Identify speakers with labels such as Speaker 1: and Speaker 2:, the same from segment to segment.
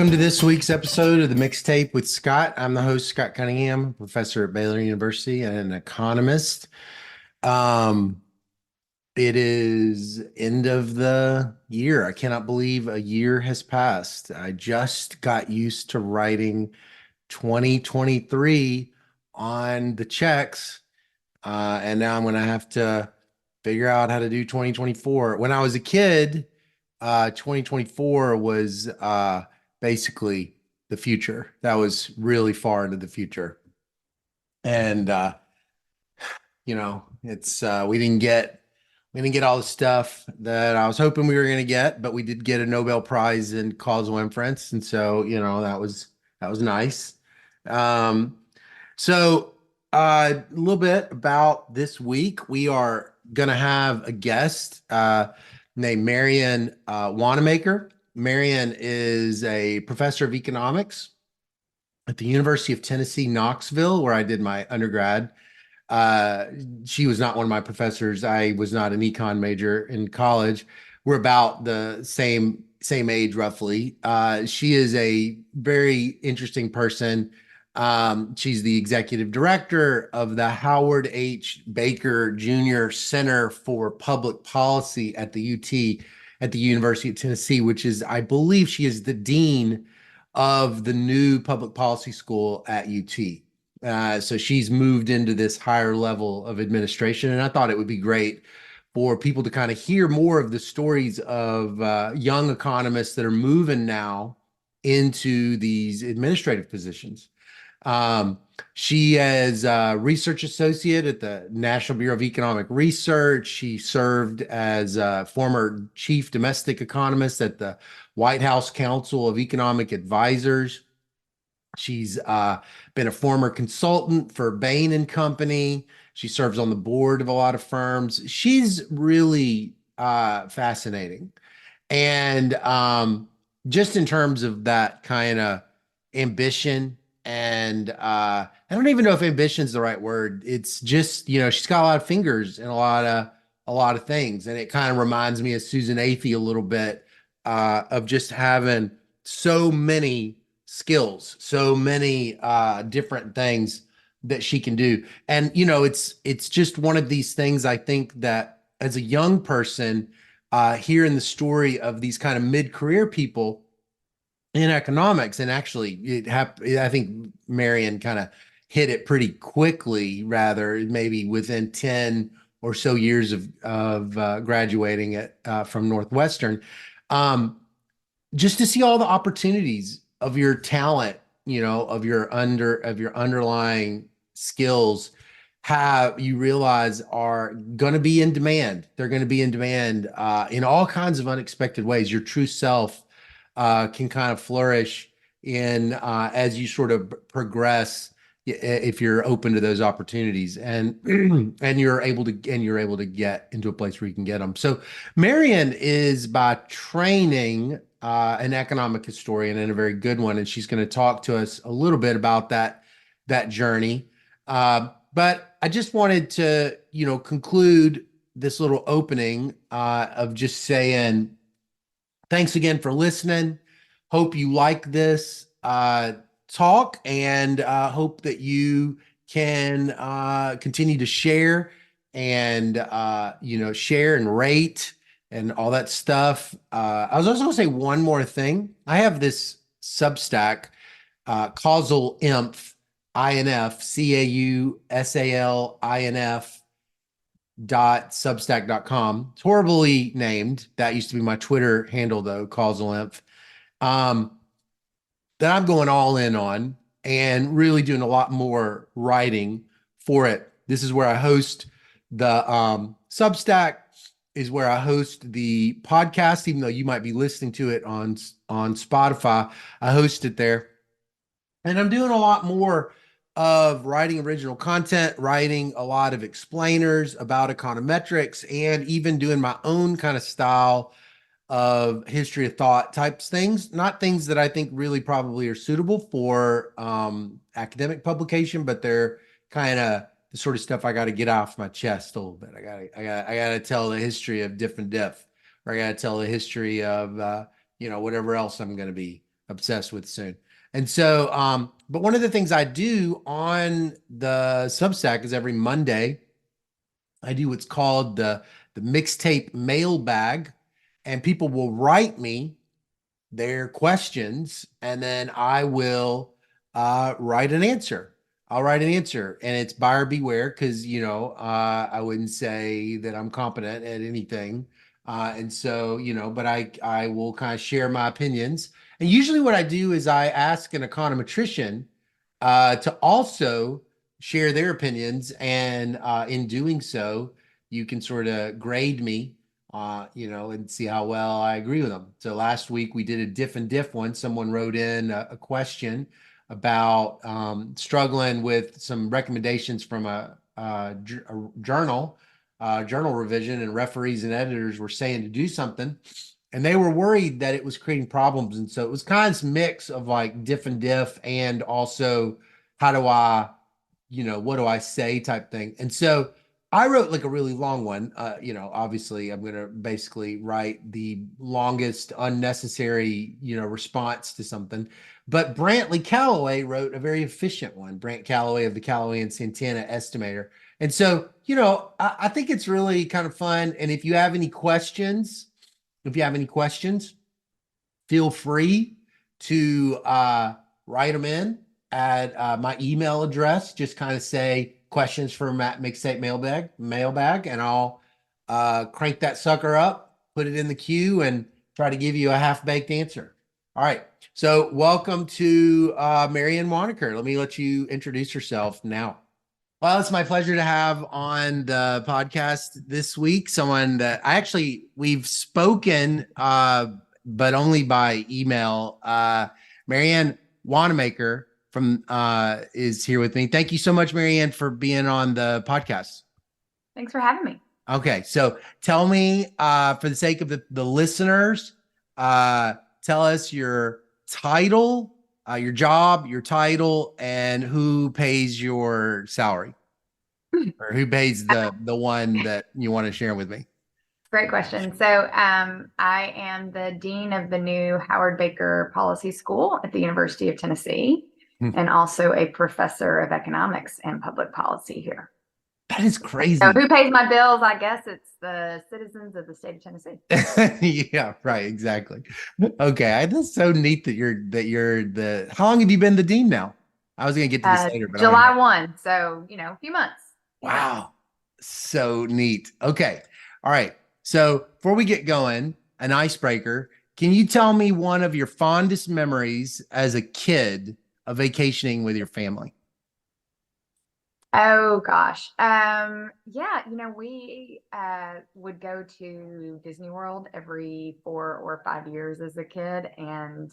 Speaker 1: Welcome to this week's episode of the Mixtape with Scott. I'm the host, Scott Cunningham, professor at Baylor University and an economist. Um, it is end of the year. I cannot believe a year has passed. I just got used to writing 2023 on the checks, and now I'm going to have to figure out how to do 2024. When I was a kid, 2024 was basically the future. That was really far into the future. And it's we didn't get all the stuff that I was hoping we were going to get, but we did get a Nobel Prize in causal inference, and so that was nice. Um, so a little bit about this week. We are going to have a guest named Marianne Wanamaker. Marianne is a professor of economics at the University of Tennessee, Knoxville, where I did my undergrad. Uh, she was not one of my professors. I was not an econ major in college. We're about the same age, roughly. She is a very interesting person. She's the executive director of the Howard H. Baker Jr. Center for Public Policy at the UT at the University of Tennessee, which is, I believe, she is the dean of the new public policy school at UT. So she's moved into this higher level of administration, and I thought it would be great for people to kind of hear more of the stories of young economists that are moving now into these administrative positions. Um, she is a research associate at the National Bureau of Economic Research. She served as a former chief domestic economist at the White House Council of Economic Advisors. She's been a former consultant for Bain and Company. She serves on the board of a lot of firms. She's really fascinating. And just in terms of that kind of ambition, and I don't even know if ambition is the right word. It's just, she's got a lot of fingers and a lot of things. And it kind of reminds me of Susan Athey a little bit of just having so many skills, so many different things that she can do. And it's just one of these things I think that as a young person, hearing the story of these kind of mid-career people in economics, and actually I think Marion kind of hit it pretty quickly, rather maybe within 10 or so years of graduating from Northwestern. Um, just to see all the opportunities of your talent, of your underlying skills, have you realize are going to be in demand. They're going to be in demand in all kinds of unexpected ways. Your true self can kind of flourish in as you sort of progress, if you're open to those opportunities, and and you're able to get into a place where you can get them. So Marion is by training an economic historian, and a very good one, and she's going to talk to us a little bit about that journey. But I just wanted to, conclude this little opening of just saying thanks again for listening. Hope you like this talk, and hope that you can continue to share and share and rate and all that stuff. I was also going to say one more thing. I have this Substack, causal inf, INF, CAUSALINF substack.com. It's horribly named. That used to be my Twitter handle, though, causal inf. Um, that I'm going all in on and really doing a lot more writing for it. This is where I host the Substack, is where I host the podcast, even though you might be listening to it on Spotify. I host it there. And I'm doing a lot more of writing original content, writing a lot of explainers about econometrics, and even doing my own kind of style of history of thought types things. Not things that I think really probably are suitable for academic publication, but they're kind of the sort of stuff I got to get off my chest a little bit. I got to tell the history of diff and diff, or I got to tell the history of whatever else I'm going to be obsessed with soon. And so, but one of the things I do on the Substack is every Monday, I do what's called the mixtape mailbag, and people will write me their questions, and then I will write an answer. I'll write an answer, and it's buyer beware because I wouldn't say that I'm competent at anything, and so but I will kind of share my opinions. And usually, what I do is I ask an econometrician to also share their opinions, and in doing so, you can sort of grade me and see how well I agree with them. So last week we did a diff and diff one. Someone wrote in a question about struggling with some recommendations from a journal revision, and referees and editors were saying to do something, and they were worried that it was creating problems. And so it was kind of this mix of like diff and diff, and also how do I, what do I say type thing. And so I wrote like a really long one. Obviously I'm going to basically write the longest unnecessary, response to something. But Brantley Calloway wrote a very efficient one, Brant Calloway of the Calloway and Santana Estimator. And so, I think it's really kind of fun. And if you have any questions, feel free to write them in at my email address. Just kind of say questions for Matt Mixtape mailbag, and I'll crank that sucker up, put it in the queue, and try to give you a half-baked answer. All right. So welcome to Marianne Wanamaker. Let me let you introduce yourself now. Well, it's my pleasure to have on the podcast this week someone that we've spoken, but only by email. Marianne Wanamaker is here with me. Thank you so much, Marianne, for being on the podcast.
Speaker 2: Thanks for having me.
Speaker 1: Okay, so tell me, for the sake of the listeners, tell us your title, your job, your title, and who pays your salary, or who pays the one that you want to share with me.
Speaker 2: Great question. So I am the dean of the new Howard Baker Policy School at the University of Tennessee, and also a professor of economics and public policy here.
Speaker 1: That is crazy.
Speaker 2: So who pays my bills? I guess it's the citizens of the state of Tennessee.
Speaker 1: Yeah, right. Exactly. Okay. That's so neat that you're the, how long have you been the dean now? I was going to get to this later, but
Speaker 2: July 1. So, a few months.
Speaker 1: Wow. So neat. Okay. All right. So before we get going, an icebreaker, can you tell me one of your fondest memories as a kid of vacationing with your family?
Speaker 2: Oh gosh. Yeah, we would go to Disney World every 4 or 5 years as a kid. And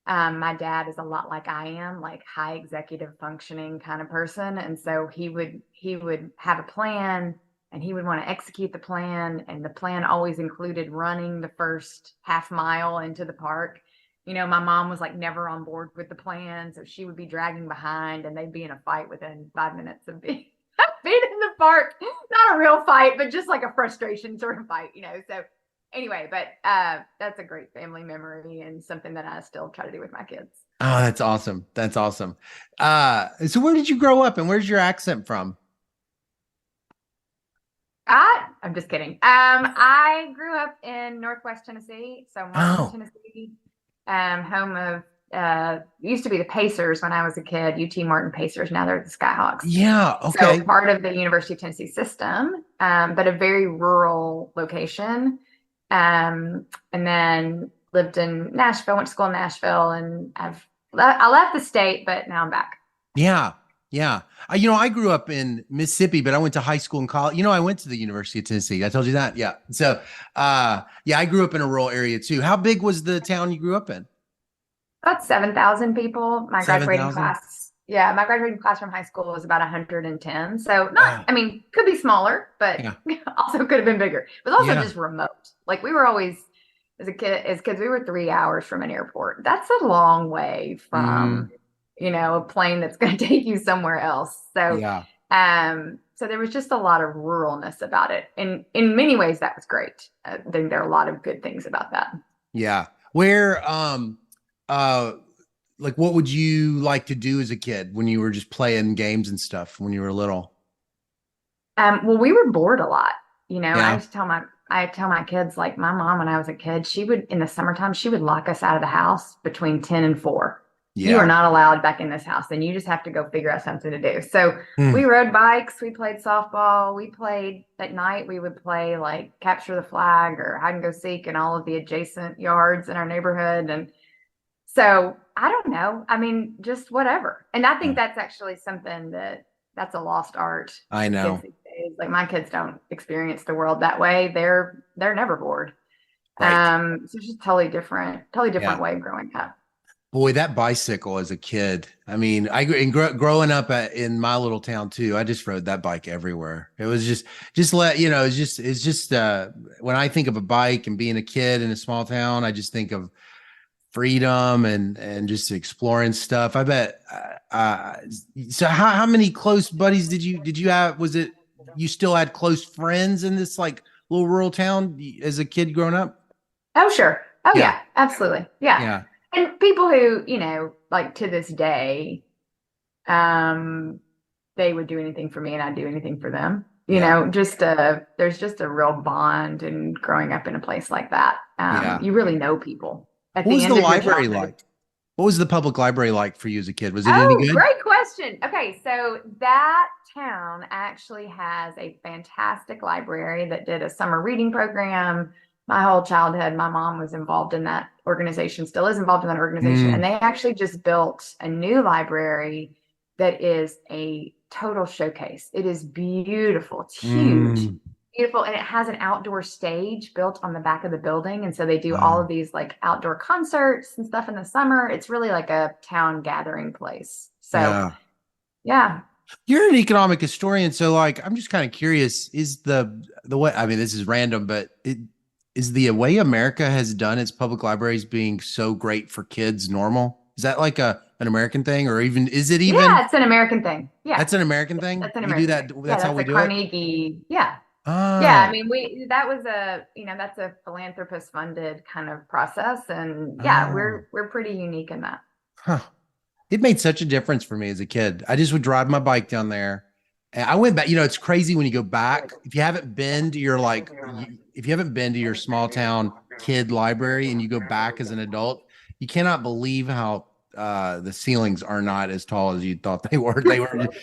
Speaker 2: my dad is a lot like I am, like high executive functioning kind of person. And so he would have a plan, and he would want to execute the plan. And the plan always included running the first half mile into the park. My mom was like never on board with the plan. So she would be dragging behind, and they'd be in a fight within 5 minutes of being in the park. Not a real fight, but just like a frustration sort of fight, So anyway, but that's a great family memory, and something that I still try to do with my kids.
Speaker 1: Oh, that's awesome. That's awesome. So where did you grow up, and where's your accent from?
Speaker 2: I'm just kidding. I grew up in Northwest Tennessee, so Martin, Tennessee, home of used to be the Pacers when I was a kid, UT Martin Pacers. Now they're the Skyhawks.
Speaker 1: Yeah, okay.
Speaker 2: So part of the University of Tennessee system, but a very rural location. And then lived in Nashville, went to school in Nashville, and I left the state, but now I'm back.
Speaker 1: Yeah. Yeah. I grew up in Mississippi, but I went to high school and college. I went to the University of Tennessee. I told you that. Yeah. So, yeah, I grew up in a rural area too. How big was the town you grew up in?
Speaker 2: About 7,000 people. My
Speaker 1: 7,000?
Speaker 2: graduating class. Yeah. My graduating class from high school was about 110. So could be smaller, but also could have been bigger. It was also just remote. Like we were always, as kids, we were 3 hours from an airport. That's a long way from, a plane that's going to take you somewhere else. So, so there was just a lot of ruralness about it. And in many ways, that was great. I think there are a lot of good things about that.
Speaker 1: Yeah. Where, uh, like what would you like to do as a kid when you were just playing games and stuff when you were little?
Speaker 2: Well, we were bored a lot. I
Speaker 1: Yeah.
Speaker 2: used to tell my kids, like my mom when I was a kid, she would in the summertime, she would lock us out of the house between 10 and 4. You are
Speaker 1: Yeah.
Speaker 2: not allowed back in this house, and you just have to go figure out something to do. So
Speaker 1: Hmm.
Speaker 2: we rode bikes, we played softball, we played at night, we would play like capture the flag or hide and go seek in all of the adjacent yards in our neighborhood. And so I don't know. I mean, just whatever. And I think
Speaker 1: Yeah.
Speaker 2: that's actually something that's a lost art
Speaker 1: I
Speaker 2: with kids
Speaker 1: know.
Speaker 2: these days. Like my kids don't experience the world that way. They're never bored.
Speaker 1: Right.
Speaker 2: So it's just totally
Speaker 1: Yeah.
Speaker 2: different way of growing up.
Speaker 1: Boy, that bicycle as a kid. I mean, growing up in my little town too, I just rode that bike everywhere. It was just it's just, when I think of a bike and being a kid in a small town, I just think of freedom and just exploring stuff. I bet. So how many close buddies did you have? Was it you still had close friends in this like little rural town as a kid growing up?
Speaker 2: Oh, sure. Oh,
Speaker 1: Yeah,
Speaker 2: yeah, absolutely. Yeah.
Speaker 1: yeah,
Speaker 2: And people who, like to this day, um, they would do anything for me and I'd do anything for them.
Speaker 1: yeah,
Speaker 2: There's just a real bond in growing up in a place like that.
Speaker 1: yeah.
Speaker 2: You really know people at
Speaker 1: What
Speaker 2: the
Speaker 1: was the
Speaker 2: end of your
Speaker 1: library
Speaker 2: childhood.
Speaker 1: like? What was the public library like for you as a kid? Was it any
Speaker 2: Oh,
Speaker 1: good?
Speaker 2: great question. Okay, so that town actually has a fantastic library that did a summer reading program. My whole childhood, my mom was involved in that organization, still is involved in that organization. And
Speaker 1: Mm,
Speaker 2: they actually just built a new library that is a total showcase. It is beautiful, it's huge,
Speaker 1: mm,
Speaker 2: beautiful, and it has an outdoor stage built on the back of the building. And so they do all
Speaker 1: wow.
Speaker 2: of these like outdoor concerts and stuff in the summer. It's really like a town gathering place. So
Speaker 1: Yeah.
Speaker 2: yeah.
Speaker 1: You're an economic historian, so like I'm just kind of curious, is the way I mean this is random, but it is the way America has done its public libraries being so great for kids normal? Is that like a an American thing or even is it even
Speaker 2: Yeah, it's an American thing. Yeah.
Speaker 1: that's an American thing?
Speaker 2: That's an
Speaker 1: We do
Speaker 2: American
Speaker 1: that,
Speaker 2: thing. Yeah,
Speaker 1: that's how
Speaker 2: that's
Speaker 1: we
Speaker 2: a
Speaker 1: do it?
Speaker 2: Carnegie. Yeah. Yeah, I
Speaker 1: Oh,
Speaker 2: mean, that was that's a philanthropist funded kind of process. And yeah,
Speaker 1: oh,
Speaker 2: we're pretty unique in that.
Speaker 1: huh. It made such a difference for me as a kid. I just would drive my bike down there. And I went back, it's crazy when you go back. If you haven't been to your if you haven't been to your small town kid library and you go back as an adult, you cannot believe how the ceilings are not as tall as you thought they were.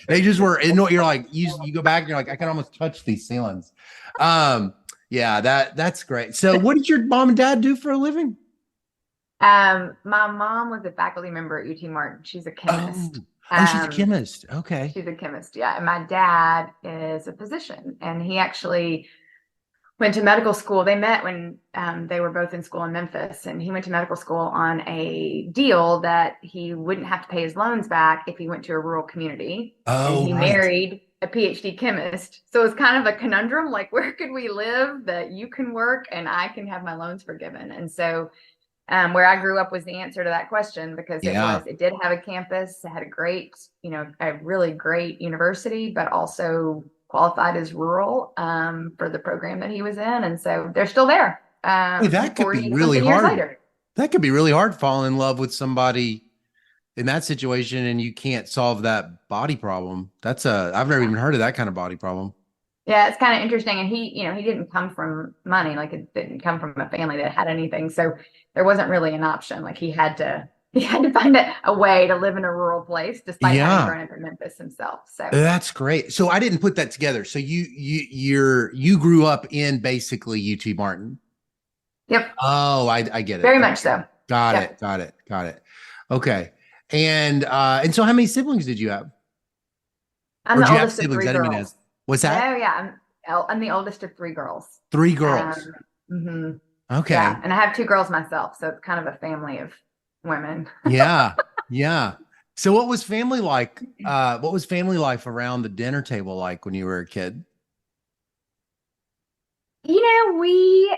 Speaker 1: They just were. You're like you go back and you're like I can almost touch these ceilings. Um, yeah, that's great. So, what did your mom and dad do for a living?
Speaker 2: My mom was a faculty member at UT Martin. She's a
Speaker 1: Oh,
Speaker 2: chemist.
Speaker 1: oh, she's a
Speaker 2: Um,
Speaker 1: chemist. Okay.
Speaker 2: she's a chemist, yeah. And my dad is a physician, and he actually went to medical school. They met when they were both in school in Memphis, and he went to medical school on a deal that he wouldn't have to pay his loans back if he went to a rural community. And
Speaker 1: Oh,
Speaker 2: he
Speaker 1: right.
Speaker 2: married a PhD chemist. So it's kind of a conundrum, like where could we live that you can work and I can have my loans forgiven? And so where I grew up was the answer to that question because
Speaker 1: Yeah.
Speaker 2: it did have a campus, it had a really great university, but also qualified as rural for the program that he was in. And so they're still there
Speaker 1: Boy, that could be
Speaker 2: 40
Speaker 1: really
Speaker 2: something years
Speaker 1: hard.
Speaker 2: later.
Speaker 1: That could be really hard falling in love with somebody in that situation and you can't solve that body problem. I've never
Speaker 2: Yeah.
Speaker 1: even heard of that kind of body problem.
Speaker 2: Yeah, it's kind of interesting. And he didn't come from money, like it didn't come from a family that had anything. So there wasn't really an option. Like he had to find a way to live in a rural place despite having
Speaker 1: Yeah,
Speaker 2: grown up in Memphis himself. So
Speaker 1: that's great. So I didn't put that together. So you grew up in basically UT Martin.
Speaker 2: yep,
Speaker 1: Oh, I get it.
Speaker 2: very
Speaker 1: Okay.
Speaker 2: much so.
Speaker 1: Got
Speaker 2: Yep.
Speaker 1: it. Got it. Got it. Okay. And so how many siblings did you have?
Speaker 2: I'm
Speaker 1: Or
Speaker 2: the
Speaker 1: do you have
Speaker 2: oldest of
Speaker 1: siblings?
Speaker 2: three
Speaker 1: I didn't mean to ask.
Speaker 2: girls.
Speaker 1: What's
Speaker 2: No,
Speaker 1: that?
Speaker 2: yeah, I'm the oldest of three girls.
Speaker 1: Three
Speaker 2: Um,
Speaker 1: girls.
Speaker 2: mhm.
Speaker 1: Okay.
Speaker 2: Yeah, and I have two girls myself, so it's kind of a family of women.
Speaker 1: Yeah. Yeah. So what was family like? What was family life around the dinner table like when you were a kid?
Speaker 2: We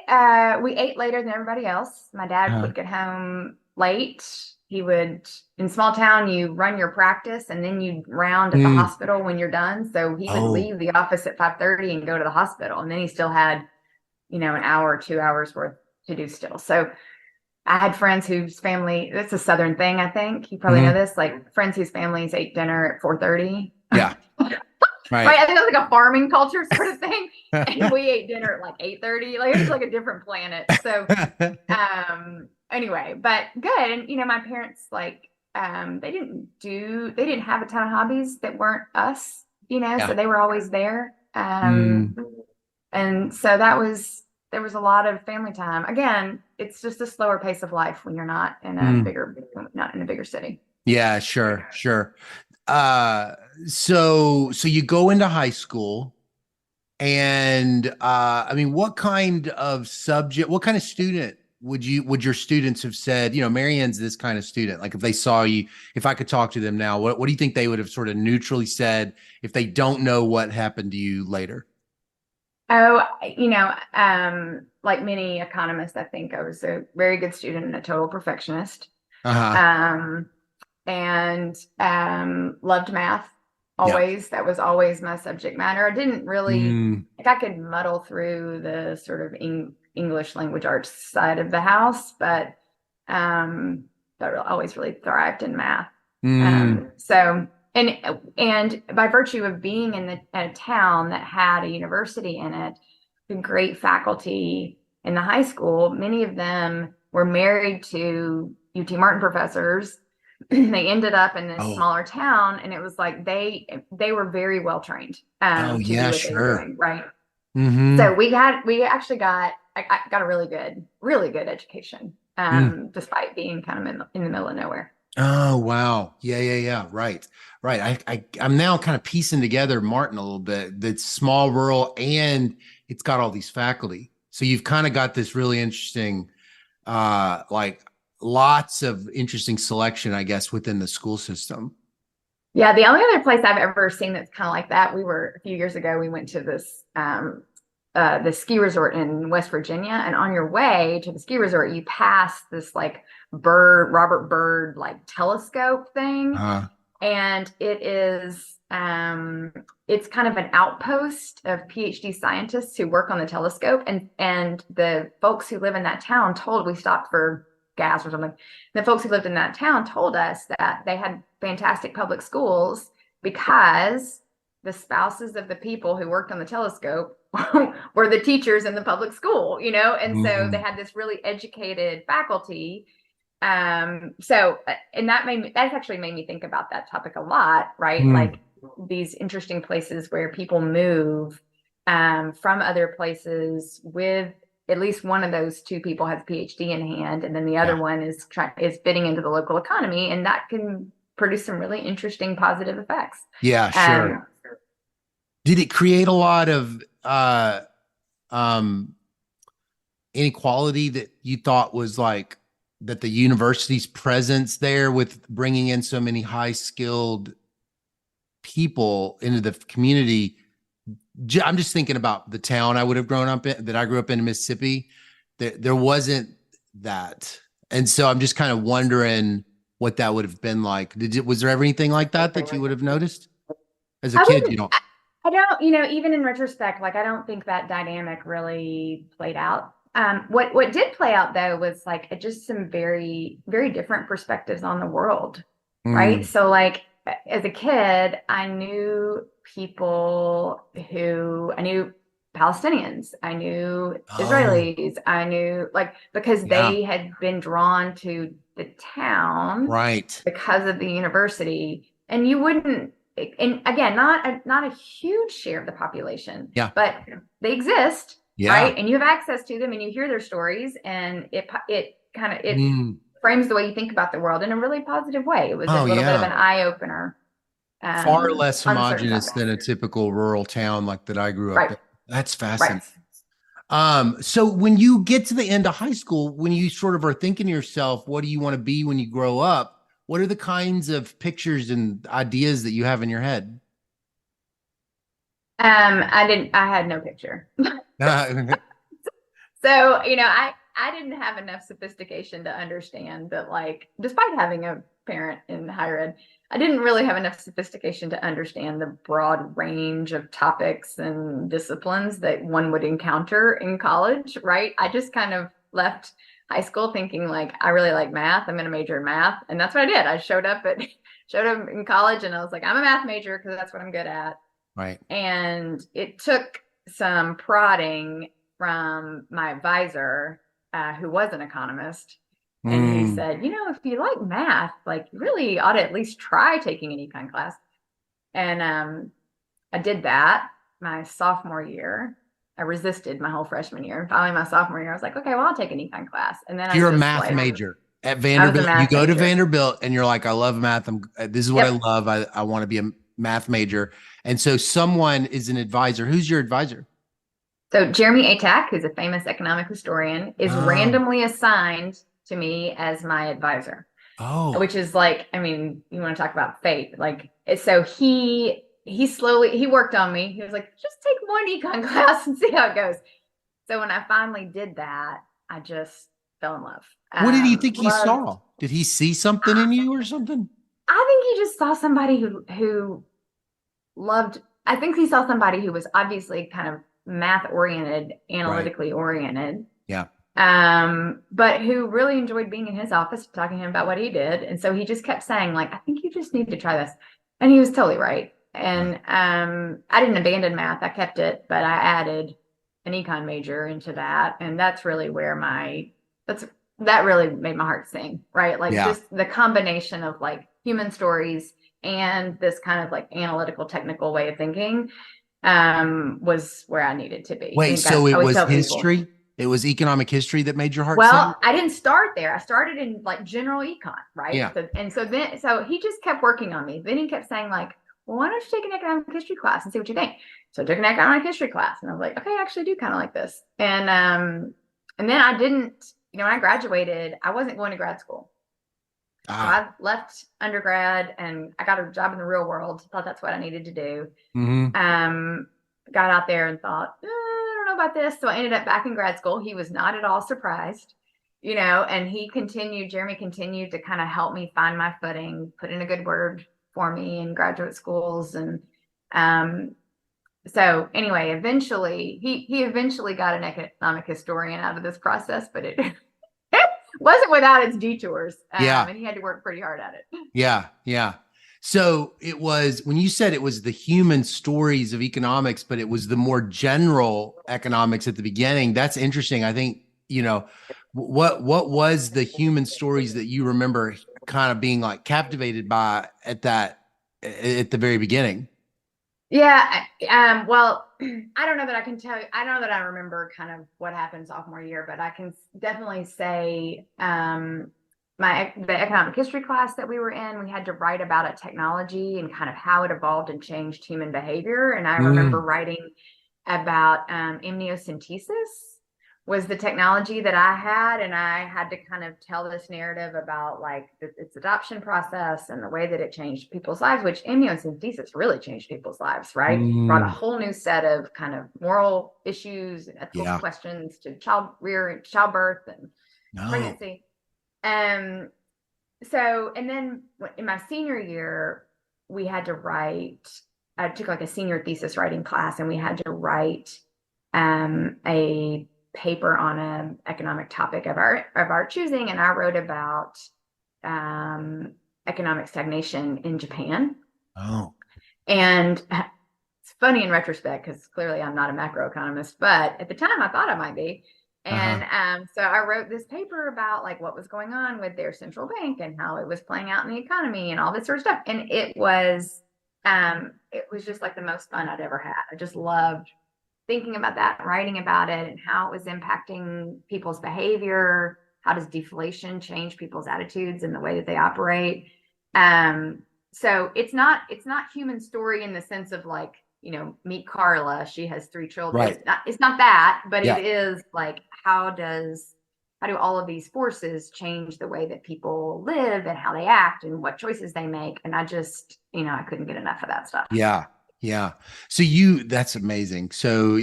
Speaker 2: ate later than everybody else. My dad
Speaker 1: Uh,
Speaker 2: would get home late. He would in small town, you run your practice and then you round at the
Speaker 1: mm,
Speaker 2: hospital when you're done. So he would
Speaker 1: oh,
Speaker 2: leave the office at 5:30 and go to the hospital. And then he still had, an hour or 2 hours worth to do still. So I had friends whose family, that's a Southern thing, I think. You probably know
Speaker 1: Hmm.
Speaker 2: this, like friends whose families ate dinner at 4:30.
Speaker 1: Yeah,
Speaker 2: Right.
Speaker 1: right.
Speaker 2: I think it was like a farming culture sort of thing. And we ate dinner at like 8:30. Like it was like a different planet. So anyway, but good. And my parents like they didn't have a ton of hobbies that weren't us, so
Speaker 1: Yeah.
Speaker 2: they were always there.
Speaker 1: Mm,
Speaker 2: And so that was there was a lot of family time. Again, it's just a slower pace of life when you're
Speaker 1: mm.
Speaker 2: not in a bigger city.
Speaker 1: Yeah, sure, sure. Uh, so you go into high school and I mean, what kind of student would your students have said, Marianne's this kind of student? Like if they saw you, if I could talk to them now, what do you think they would have sort of neutrally said if they don't know what happened to you later?
Speaker 2: Oh, like many economists, I think I was a very good student and a total perfectionist.
Speaker 1: Uh-huh.
Speaker 2: Um, and loved math
Speaker 1: Yeah.
Speaker 2: always. That was always my subject matter. I didn't really,
Speaker 1: Mm,
Speaker 2: like, I could muddle through the sort of English language arts side of the house, but always really thrived in math.
Speaker 1: mm,
Speaker 2: So and by virtue of being in a town that had a university in it, the great faculty in the high school, many of them were married to UT Martin professors. They ended up in this
Speaker 1: oh,
Speaker 2: smaller town, and it was like they were very well trained
Speaker 1: oh
Speaker 2: to do
Speaker 1: yeah,
Speaker 2: what they were
Speaker 1: sure.
Speaker 2: doing, right?
Speaker 1: Mm-hmm.
Speaker 2: So we actually I got a really good education,
Speaker 1: Mm.
Speaker 2: despite being kind of in the middle of nowhere.
Speaker 1: Oh wow. Yeah, yeah, yeah. Right. Right. I'm now kind of piecing together Martin a little bit. That's small, rural, and it's got all these faculty. So you've kind of got this really interesting, like lots of interesting selection, I guess, within the school system.
Speaker 2: Yeah, the only other place I've ever seen that's kind of like that, we were a few years ago, we went to the ski resort in West Virginia, and on your way to the ski resort, you pass this like Robert Bird like telescope thing,
Speaker 1: Uh,
Speaker 2: and it's kind of an outpost of PhD scientists who work on the telescope, and the folks who live in that town told we stopped for gas or something. The folks who lived in that town told us that they had fantastic public schools because the spouses of the people who worked on the telescope were the teachers in the public school, and so they
Speaker 1: mm,
Speaker 2: had this really educated faculty. And that's actually made me think about that topic a lot, right? Like
Speaker 1: mm,
Speaker 2: these interesting places where people move from other places with at least one of those two people has a PhD in hand, and then the other
Speaker 1: yeah.
Speaker 2: one is fitting into the local economy, and that can produce some really interesting positive effects.
Speaker 1: Yeah, sure.
Speaker 2: Um,
Speaker 1: Did it create a lot of um inequality that you thought was like that the university's presence there with bringing in so many high skilled people into the community? I'm just thinking about the town I would have grown up in, that I grew up in Mississippi. There wasn't that. And so I'm just kind of wondering what that would have been like. Was there ever anything like that you would have noticed as a
Speaker 2: I
Speaker 1: kid? You
Speaker 2: wouldn't.
Speaker 1: don't.
Speaker 2: I don't. Even in retrospect, like I don't think that dynamic really played out. What did play out though was like just some very very different perspectives on the world, right?
Speaker 1: Mm.
Speaker 2: So like as a kid, I knew people who I knew Palestinians, I knew
Speaker 1: Oh,
Speaker 2: Israelis, I knew like because
Speaker 1: yeah.
Speaker 2: they had been drawn to the town
Speaker 1: Right.
Speaker 2: because of the university, and you wouldn't and again, not a huge share of the population,
Speaker 1: Yeah.
Speaker 2: but they exist,
Speaker 1: Yeah.
Speaker 2: right? And you have access to them, and you hear their stories, and it
Speaker 1: Mm.
Speaker 2: frames the way you think about the world in a really positive way. It was a
Speaker 1: Oh,
Speaker 2: little bit of
Speaker 1: yeah.
Speaker 2: an eye opener
Speaker 1: Far less
Speaker 2: on certain
Speaker 1: homogenous
Speaker 2: topics.
Speaker 1: than a typical rural town like that I grew up
Speaker 2: Right,
Speaker 1: in. That's
Speaker 2: right.
Speaker 1: fascinating. So when you get to the end of high school, when you sort of are thinking to yourself, what do you want to be when you grow up? What are the kinds of pictures and ideas that you have in your head?
Speaker 2: I had no picture.
Speaker 1: Uh,
Speaker 2: So, I didn't have enough sophistication to understand that, like, despite having a parent in higher ed, I didn't really have enough sophistication to understand the broad range of topics and disciplines that one would encounter in college, right? I just kind of left high school thinking like I really like math. I'm going to major in math, and that's what I did. I showed up at showed up in college, and I was like, I'm a math major because that's what I'm good at.
Speaker 1: Right.
Speaker 2: And it took some prodding from my advisor, who was an economist. And he
Speaker 1: Mm.
Speaker 2: said, if you like math, like you really ought to at least try taking an econ class. And I did that my sophomore year. I resisted my whole freshman year. And finally, my sophomore year, I was like, okay, well, I'll take an econ class. And then I
Speaker 1: You're a
Speaker 2: just
Speaker 1: math
Speaker 2: like,
Speaker 1: major at
Speaker 2: I was a
Speaker 1: Vanderbilt. You
Speaker 2: math
Speaker 1: go to
Speaker 2: major.
Speaker 1: Vanderbilt and you're like, I love math. This is what I
Speaker 2: Yep.
Speaker 1: love. I want to be a math major. And so someone is an advisor. Who's your advisor?
Speaker 2: So Jeremy Atack, who's a famous economic historian, is
Speaker 1: Oh,
Speaker 2: randomly assigned to me as my advisor,
Speaker 1: oh,
Speaker 2: which is like, I mean, you want to talk about fate. Like, so he worked on me. He was like, just take one econ class and see how it goes. So when I finally did that, I just fell in love.
Speaker 1: what did he think he
Speaker 2: Loved.
Speaker 1: saw? Did he see something in you or something?
Speaker 2: I think he just saw somebody who loved. I think he saw somebody who was obviously kind of math oriented,
Speaker 1: Right.
Speaker 2: analytically oriented,
Speaker 1: Yeah.
Speaker 2: but who really enjoyed being in his office, talking to him about what he did. And so he just kept saying, like, I think you just need to try this. And he was totally right.
Speaker 1: Right.
Speaker 2: And I didn't abandon math, I kept it, but I added an econ major into that. And that's really where that really made my heart sing, right? Like
Speaker 1: Yeah.
Speaker 2: just the combination of like human stories and this kind of like analytical, technical way of thinking was where I needed to be. I
Speaker 1: Wait,
Speaker 2: think
Speaker 1: so
Speaker 2: I
Speaker 1: it
Speaker 2: always
Speaker 1: was
Speaker 2: tell people,
Speaker 1: history? It was economic history that made your heart sing?
Speaker 2: well, I didn't start there. I started in like general econ, right?
Speaker 1: Yeah.
Speaker 2: So he just kept working on me. Then he kept saying like, well, why don't you take an economic history class and see what you think? So I took an economic history class and I was like, okay, I actually do kind of like this. And then I didn't, when I graduated, I wasn't going to grad school. So
Speaker 1: Ah.
Speaker 2: I left undergrad and I got a job in the real world. Thought that's what I needed to do.
Speaker 1: Hmm.
Speaker 2: Um, got out there and thought, I don't know about this. So I ended up back in grad school. He was not at all surprised, and Jeremy continued to kind of help me find my footing, put in a good word for me in graduate schools. And um, so anyway, eventually he eventually got an economic historian out of this process, but it wasn't without its detours.
Speaker 1: Yeah.
Speaker 2: And he had to work pretty hard at it.
Speaker 1: Yeah. Yeah. So it was when you said it was the human stories of economics, but it was the more general economics at the beginning. That's interesting. I think, what was the human stories that you remember kind of being like captivated by at the very beginning?
Speaker 2: Yeah. Well, I don't know that I can tell you. I don't know that I remember kind of what happened sophomore year, but I can definitely say the economic history class that we were in, we had to write about a technology and kind of how it evolved and changed human behavior. And I remember
Speaker 1: Mm.
Speaker 2: writing about amniocentesis was the technology that I had, and I had to kind of tell this narrative about like its adoption process and the way that it changed people's lives, which amniocentesis really changed people's lives, right? Brought a
Speaker 1: Mm.
Speaker 2: whole new set of kind of moral issues and ethical
Speaker 1: Yeah.
Speaker 2: questions to childbirth and
Speaker 1: No.
Speaker 2: pregnancy. And then in my senior year, we had to write, I took like a senior thesis writing class, and we had to write a paper on an economic topic of our choosing. And I wrote about economic stagnation in Japan.
Speaker 1: Oh.
Speaker 2: And it's funny in retrospect, because clearly I'm not a macroeconomist, but at the time I thought I might be.
Speaker 1: Uh-huh.
Speaker 2: And so I wrote this paper about like what was going on with their central bank and how it was playing out in the economy and all this sort of stuff. And it was just like the most fun I'd ever had. I just loved thinking about that, writing about it, and how it was impacting people's behavior. How does deflation change people's attitudes and the way that they operate? So it's not human story in the sense of like, meet Carla, she has 3 children.
Speaker 1: Right.
Speaker 2: It's not that, but
Speaker 1: Yeah.
Speaker 2: it is like, how do all of these forces change the way that people live and how they act and what choices they make? And I just, I couldn't get enough of that stuff.
Speaker 1: Yeah. Yeah. So that's amazing. So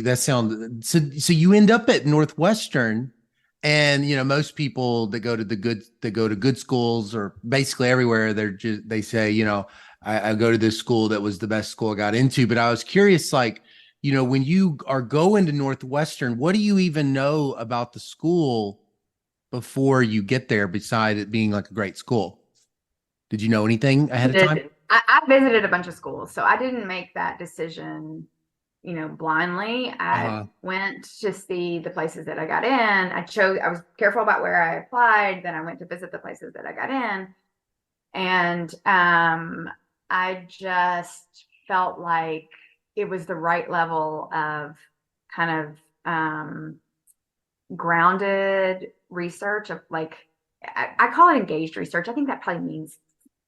Speaker 1: so you end up at Northwestern, and most people that go to good schools, or basically everywhere, they say, I go to this school that was the best school I got into. But I was curious, like, when you are going to Northwestern, what do you even know about the school before you get there, beside it being like a great school? Did you know anything ahead of time?
Speaker 2: I visited a bunch of schools, so I didn't make that decision, blindly. I
Speaker 1: Uh-huh.
Speaker 2: went to see the places that I got in. I was careful about where I applied. Then I went to visit the places that I got in. And I just felt like it was the right level of kind of grounded research of like, I call it engaged research. I think that probably means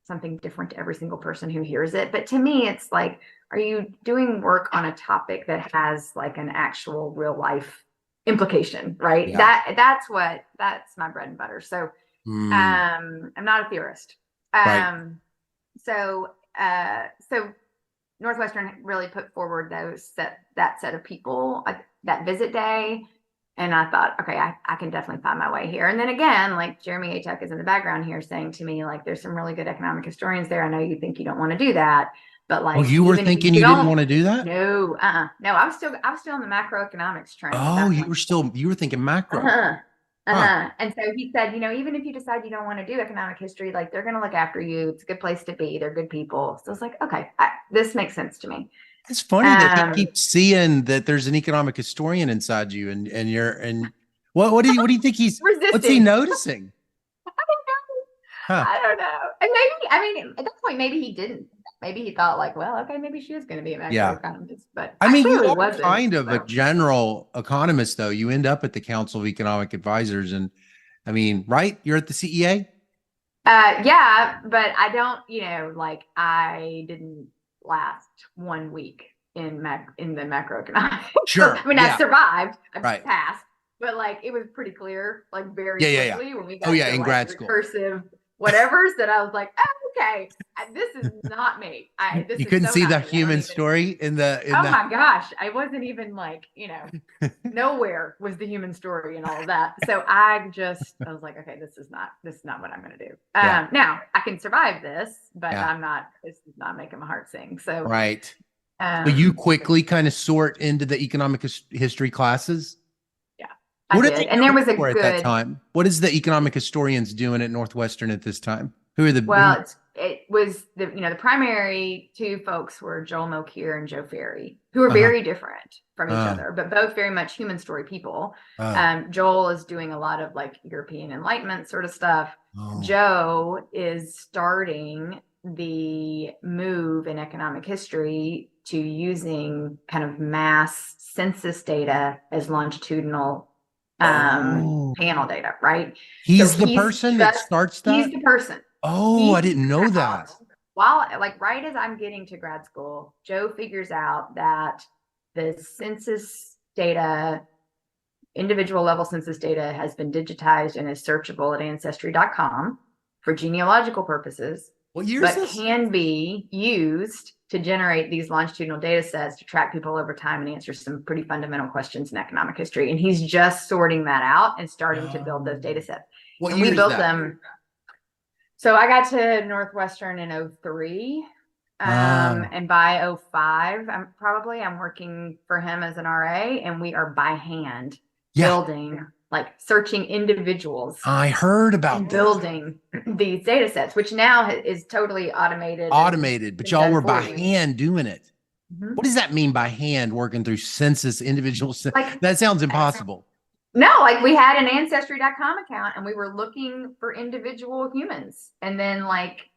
Speaker 2: something different to every single person who hears it. But to me, it's like, are you doing work on a topic that has like an actual real life implication, right?
Speaker 1: Yeah.
Speaker 2: That's my bread and butter. So
Speaker 1: Mm,
Speaker 2: I'm not a theorist.
Speaker 1: right.
Speaker 2: So Northwestern really put forward that set of people, that visit day. And I thought, okay, I can definitely find my way here. And then again, like Jeremy Atek is in the background here saying to me, like, there's some really good economic historians there. I know you think you don't want to do that, but
Speaker 1: Oh,
Speaker 2: like,
Speaker 1: you were
Speaker 2: even if you
Speaker 1: thinking you didn't
Speaker 2: don't,
Speaker 1: want to do that?
Speaker 2: no, no, I was still in the macroeconomics train at
Speaker 1: Oh,
Speaker 2: that point.
Speaker 1: you were thinking macro.
Speaker 2: Uh-huh.
Speaker 1: Huh.
Speaker 2: Uh-huh. And so he said, even if you decide you don't want to do economic history, like they're going to look after you. It's a good place to be. They're good people. So it's like, okay, this makes sense to me.
Speaker 1: It's funny that he
Speaker 2: Um,
Speaker 1: keeps seeing that there's an economic historian inside you, and you're and what do you think what's he
Speaker 2: resisting.
Speaker 1: noticing? Huh.
Speaker 2: I don't know. And maybe, I mean, at that point, maybe he didn't. Maybe he thought like, well, okay, maybe she is going to be a
Speaker 1: Yeah.
Speaker 2: macroeconomist, but
Speaker 1: I
Speaker 2: I
Speaker 1: mean, you
Speaker 2: clearly
Speaker 1: are
Speaker 2: wasn't.
Speaker 1: kind of a
Speaker 2: So,
Speaker 1: general economist, though. You end up at the Council of Economic Advisors, and I mean, right? You're at the CEA?
Speaker 2: yeah, but I don't, like I didn't last 1 week in the macroeconomics.
Speaker 1: Sure.
Speaker 2: I mean, I
Speaker 1: Yeah.
Speaker 2: survived, I
Speaker 1: Right.
Speaker 2: passed, but like it was pretty clear, like very
Speaker 1: Yeah. Yeah. Yeah.
Speaker 2: quickly when we
Speaker 1: Oh,
Speaker 2: got
Speaker 1: yeah.
Speaker 2: to
Speaker 1: In
Speaker 2: like
Speaker 1: grad school.
Speaker 2: recursive whatevers that I was like, oh, okay, this is not me. This
Speaker 1: You
Speaker 2: is
Speaker 1: couldn't
Speaker 2: so
Speaker 1: see
Speaker 2: not
Speaker 1: the
Speaker 2: me. I don't
Speaker 1: human
Speaker 2: even.
Speaker 1: story in
Speaker 2: Oh
Speaker 1: the
Speaker 2: my gosh, I wasn't even like, nowhere was the human story and all of that. So I was like, okay, this is not what I'm going to do.
Speaker 1: Yeah.
Speaker 2: Now I can survive this, but
Speaker 1: Yeah.
Speaker 2: this is not making my heart sing. So,
Speaker 1: Right. So you
Speaker 2: um,
Speaker 1: quickly kind of sort into the economic history classes.
Speaker 2: yeah, I
Speaker 1: What are
Speaker 2: did.
Speaker 1: they
Speaker 2: And there
Speaker 1: known
Speaker 2: was a
Speaker 1: for at that
Speaker 2: good,
Speaker 1: time? What is the economic historians doing at Northwestern at this time? Who are
Speaker 2: well, it was the primary two folks were Joel Mokyr and Joe Ferry, who are
Speaker 1: uh-huh.
Speaker 2: very different from each
Speaker 1: Uh,
Speaker 2: other, but both very much human story people.
Speaker 1: uh,
Speaker 2: Joel is doing a lot of like European Enlightenment sort of stuff.
Speaker 1: oh.
Speaker 2: Joe is starting the move in economic history to using kind of mass census data as longitudinal
Speaker 1: Oh.
Speaker 2: panel data, right? So
Speaker 1: He's the person that starts
Speaker 2: he's
Speaker 1: that?
Speaker 2: the person.
Speaker 1: Oh,
Speaker 2: He
Speaker 1: I didn't know
Speaker 2: figured out
Speaker 1: that.
Speaker 2: while like right as I'm getting to grad school, Joe figures out that the census data, individual level census data has been digitized and is searchable at ancestry.com for genealogical purposes,
Speaker 1: What year is
Speaker 2: but
Speaker 1: this?
Speaker 2: can be used to generate these longitudinal data sets to track people over time and answer some pretty fundamental questions in economic history. And he's just sorting that out and starting to build those data sets.
Speaker 1: What
Speaker 2: And
Speaker 1: year
Speaker 2: we
Speaker 1: is
Speaker 2: built
Speaker 1: that?
Speaker 2: them. So I got to Northwestern in 03.
Speaker 1: Uh,
Speaker 2: And by 05, I'm working for him as an RA, and we are by hand
Speaker 1: yeah,
Speaker 2: building, like searching individuals
Speaker 1: I heard
Speaker 2: and
Speaker 1: about this.
Speaker 2: building these data sets, which now is totally automated and
Speaker 1: Automated, but
Speaker 2: been
Speaker 1: y'all
Speaker 2: done
Speaker 1: were
Speaker 2: for
Speaker 1: by
Speaker 2: you.
Speaker 1: hand doing it.
Speaker 2: Mhm.
Speaker 1: What does that mean by hand working through census individual?
Speaker 2: Like,
Speaker 1: That sounds impossible.
Speaker 2: no, like we had an ancestry.com account and we were looking for individual humans and then like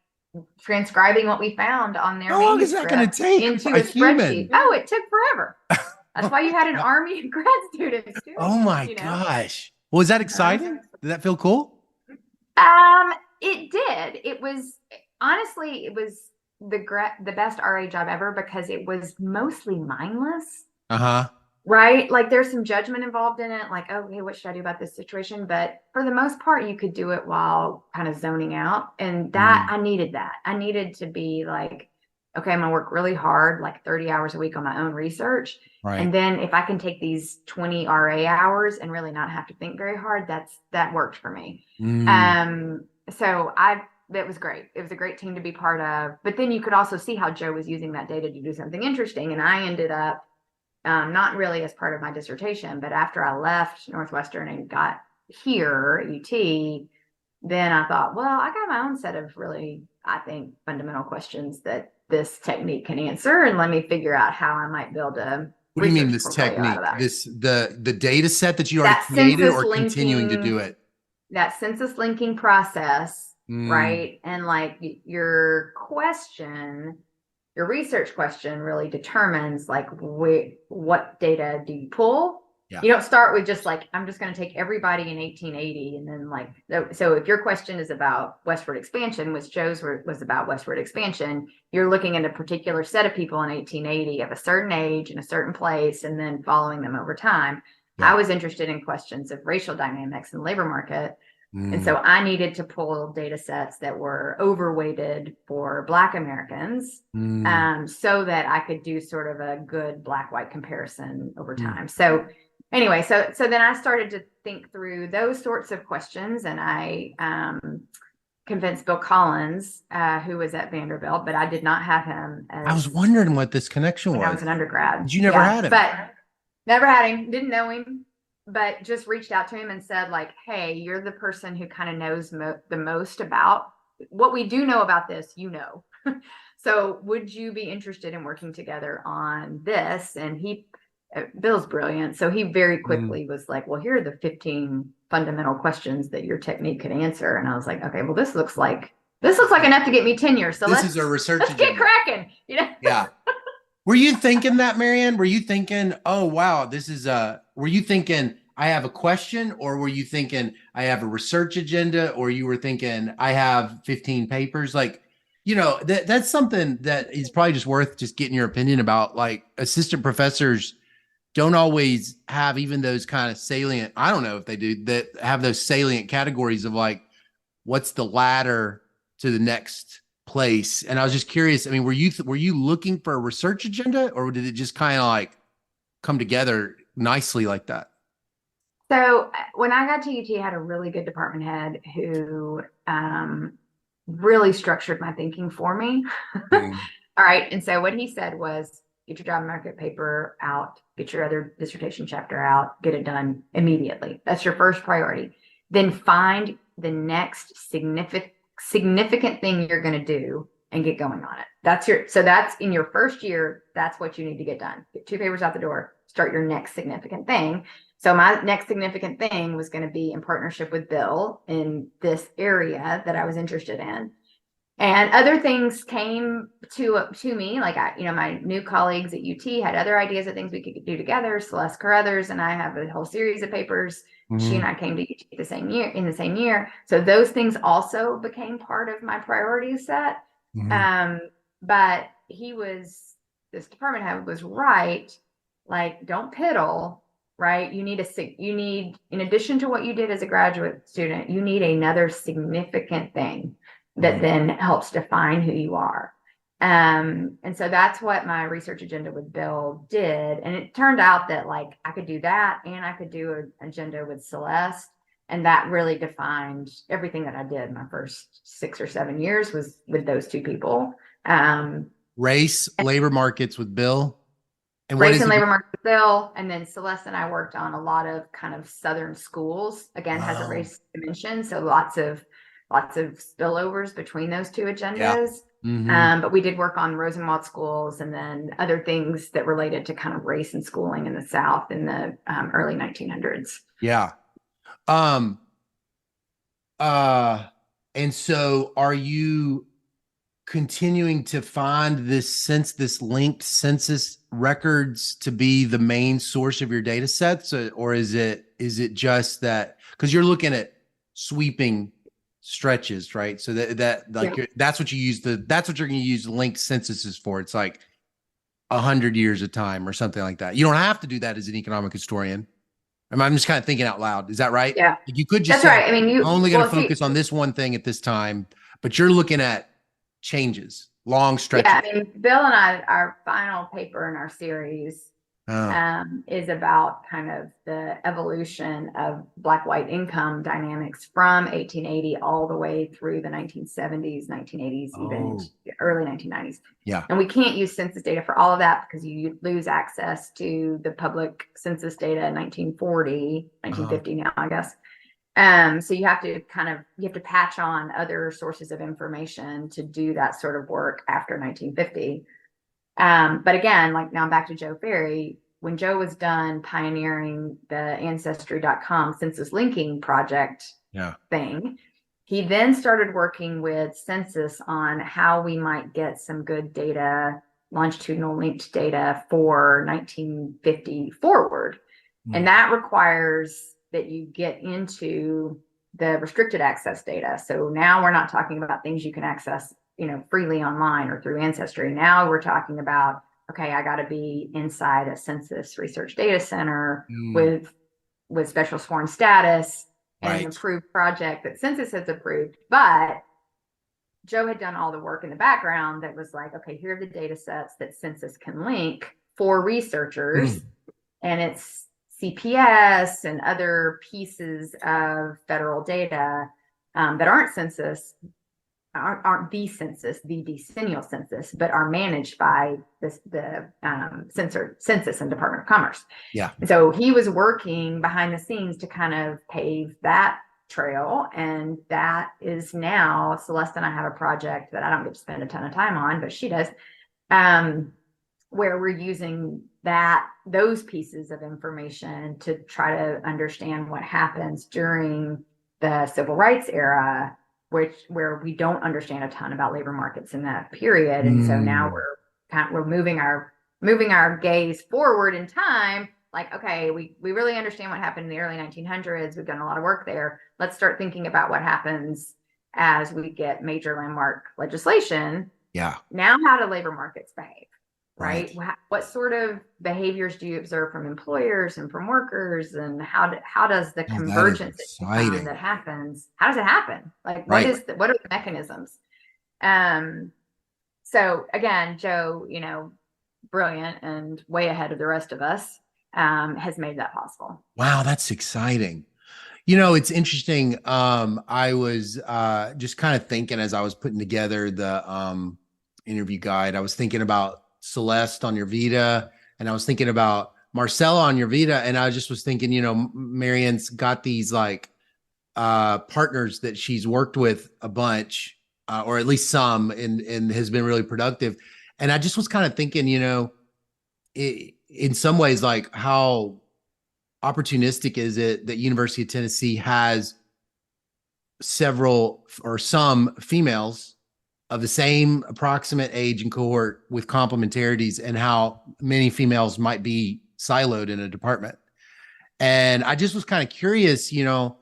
Speaker 2: transcribing what we found on their
Speaker 1: How long is that going to
Speaker 2: manuscript
Speaker 1: take for
Speaker 2: into
Speaker 1: a
Speaker 2: a spreadsheet.
Speaker 1: human?
Speaker 2: Oh, it took forever. That's why you had an army of grad students
Speaker 1: Oh
Speaker 2: doing it,
Speaker 1: my gosh. Was that
Speaker 2: Uh-huh.
Speaker 1: exciting? Did that feel cool?
Speaker 2: It did. It was honestly, it was the best RA job ever because it was mostly mindless.
Speaker 1: Uh-huh.
Speaker 2: Right? Like there's some judgment involved in it, like, oh, hey, what should I do about this situation? But for the most part, you could do it while kind of zoning out. And that
Speaker 1: Mm,
Speaker 2: I needed that. I needed to be like, okay, I'm gonna work really hard, like 30 hours a week on my own research.
Speaker 1: right.
Speaker 2: And then if I can take these 20 RA hours and really not have to think very hard, that worked for me.
Speaker 1: Mm,
Speaker 2: So that was great. It was a great team to be part of. But then you could also see how Joe was using that data to do something interesting. And I ended up not really as part of my dissertation, but after I left Northwestern and got here at UT, then I thought, well, I got my own set of really, I think, fundamental questions that this technique can answer, and let me figure out how I might build a
Speaker 1: What do you mean
Speaker 2: research
Speaker 1: this
Speaker 2: portfolio out of
Speaker 1: technique?
Speaker 2: that.
Speaker 1: The data set that you already
Speaker 2: That
Speaker 1: created
Speaker 2: census
Speaker 1: or continuing to do
Speaker 2: linking,
Speaker 1: it?
Speaker 2: that census linking process,
Speaker 1: Mm,
Speaker 2: right? And like your question, your research question really determines like what data do you pull.
Speaker 1: yeah.
Speaker 2: You don't start with just like, I'm just going to take everybody in 1880 and then like, so if your question is about westward expansion, which was about westward expansion, you're looking at a particular set of people in 1880 of a certain age in a certain place and then following them over time. I
Speaker 1: Yeah.
Speaker 2: was interested in questions of racial dynamics in the labor market. And
Speaker 1: Mm,
Speaker 2: so I needed to pull data sets that were overweighted for Black Americans,
Speaker 1: mm,
Speaker 2: so that I could do sort of a good black-white comparison over
Speaker 1: mm.
Speaker 2: time. So anyway, so then I started to think through those sorts of questions, and I convinced Bill Collins, who was at Vanderbilt, but I did not have him
Speaker 1: I was
Speaker 2: as
Speaker 1: wondering what this connection
Speaker 2: when I
Speaker 1: was.
Speaker 2: was an undergrad.
Speaker 1: 'Cause you never
Speaker 2: Yeah,
Speaker 1: had him.
Speaker 2: but never had him, didn't know him, but just reached out to him and said, like, hey, you're the person who kind of knows the most about what we do know about this, you know. So would you be interested in working together on this? And Bill's brilliant. So he very
Speaker 1: Mm.
Speaker 2: quickly was like, well, here are the 15 fundamental questions that your technique could answer. And I was like, okay, well, this looks like enough to get me tenure. So
Speaker 1: This is a research
Speaker 2: let's get
Speaker 1: agenda.
Speaker 2: cracking, you know?
Speaker 1: Yeah. Were you thinking that, Marianne? Were you thinking, oh, wow, were you thinking I have a question, or were you thinking I have a research agenda, or you were thinking I have 15 papers? Like, that's something that is probably just worth just getting your opinion about. Like, assistant professors don't always have even those kind of salient, I don't know if they do, that have those salient categories of like, what's the ladder to the next place? And I was just curious. I mean, were you looking for a research agenda, or did it just kind of like come together nicely like that?
Speaker 2: So when I got to UT, I had a really good department head who really structured my thinking for me.
Speaker 1: Mm,
Speaker 2: All right. And so what he said was, get your job market paper out, get your other dissertation chapter out, get it done immediately. That's your first priority. Then find the next significant thing you're going to do and get going on it. That's in your first year. That's what you need to get done. Get 2 papers out the door, start your next significant thing. So my next significant thing was going to be in partnership with Bill in this area that I was interested in. And other things came to me, like my new colleagues at UT had other ideas of things we could do together. Celeste Carruthers and I have a whole series of papers. She and
Speaker 1: mm,
Speaker 2: I came to UT in the same year. So those things also became part of my priority set.
Speaker 1: mm,
Speaker 2: Um, but this department head was right. Like, don't piddle, right? You need, in addition to what you did as a graduate student, you need another significant thing that
Speaker 1: mm.
Speaker 2: then helps define who you are. And so that's what my research agenda with Bill did. And it turned out that like I could do that and I could do an agenda with Celeste. And that really defined everything that I did my first 6 or 7 years was with those two people. Um,
Speaker 1: Race, labor markets with Bill. And what
Speaker 2: Race
Speaker 1: is
Speaker 2: and
Speaker 1: it?
Speaker 2: labor market bill, and then Celeste and I worked on a lot of kind of Southern schools. Again, has a
Speaker 1: Oh,
Speaker 2: race dimension, so lots of spillovers between those two
Speaker 1: yeah.
Speaker 2: agendas.
Speaker 1: Hmm.
Speaker 2: But we did work on Rosenwald schools, and then other things that related to kind of race and schooling in the South in the early 1900s.
Speaker 1: Yeah. Um, uh, and so are you continuing to find this linked census records to be the main source of your data sets, or is it just that because you're looking at sweeping stretches, right? So that like
Speaker 2: Yeah.
Speaker 1: that's what that's what you're going to use linked censuses for. It's like 100 years of time or something like that. You don't have to do that as an economic historian. I'm just kind of thinking out loud. Is that right?
Speaker 2: Yeah,
Speaker 1: Like you could just
Speaker 2: that's
Speaker 1: say,
Speaker 2: right. I mean,
Speaker 1: I'm only going to
Speaker 2: well, see,
Speaker 1: focus on this one thing at this time, but you're looking at changes, long
Speaker 2: yeah,
Speaker 1: stretches.
Speaker 2: I mean, Bill and I, our final paper in our series
Speaker 1: Oh,
Speaker 2: is about kind of the evolution of Black-white income dynamics from 1880 all the way through the 1970s, 1980s, even into
Speaker 1: oh,
Speaker 2: the early 1990s.
Speaker 1: yeah.
Speaker 2: And we can't use census data for all of that because you lose access to the public census data in 1940,
Speaker 1: Uh,
Speaker 2: 1950 now, I guess. So you have to patch on other sources of information to do that sort of work after 1950. But again, like now back to Joe Ferry, when Joe was done pioneering the ancestry.com census linking project
Speaker 1: Yeah.
Speaker 2: thing, he then started working with census on how we might get some good data, longitudinal linked data for 1950 forward. And that requires that you get into the restricted access data. So now we're not talking about things you can access, freely online or through Ancestry. Now we're talking about, okay, I got to be inside a census research data center
Speaker 1: Mm.
Speaker 2: with special sworn status and an
Speaker 1: Right.
Speaker 2: approved project that census has approved. But Joe had done all the work in the background that was like, okay, here are the data sets that census can link for researchers.
Speaker 1: Mm.
Speaker 2: And it's CPS and other pieces of federal data that aren't the census, the decennial census, but are managed by the census and Department of Commerce.
Speaker 1: Yeah.
Speaker 2: And so he was working behind the scenes to kind of pave that trail. And that is now Celeste and I have a project that I don't get to spend a ton of time on, but she does, where we're using those pieces of information to try to understand what happens during the civil rights era, where we don't understand a ton about labor markets in that period. And so now we're moving our gaze forward in time. Like, okay, we really understand what happened in the early 1900s. We've done a lot of work there. Let's start thinking about what happens as we get major landmark legislation.
Speaker 1: Yeah.
Speaker 2: Now, how do labor markets behave?
Speaker 1: Right.
Speaker 2: Right? What sort of behaviors do you observe from employers and from workers, and how does the
Speaker 1: Oh, that is
Speaker 2: convergence
Speaker 1: exciting.
Speaker 2: that happens? How does it happen? Like, what
Speaker 1: Right.
Speaker 2: are the mechanisms? So again, Joe, brilliant and way ahead of the rest of us, has made that possible.
Speaker 1: Wow, that's exciting. It's interesting. I was just kind of thinking as I was putting together the interview guide, I was thinking about Celeste on your Vita, and I was thinking about Marcella on your Vita, and I just was thinking, Marianne's got these like partners that she's worked with a bunch, or at least some, and has been really productive. And I just was kind of thinking, in some ways, like how opportunistic is it that University of Tennessee has several or some females of the same approximate age and cohort with complementarities, and how many females might be siloed in a department. And I just was kind of curious, to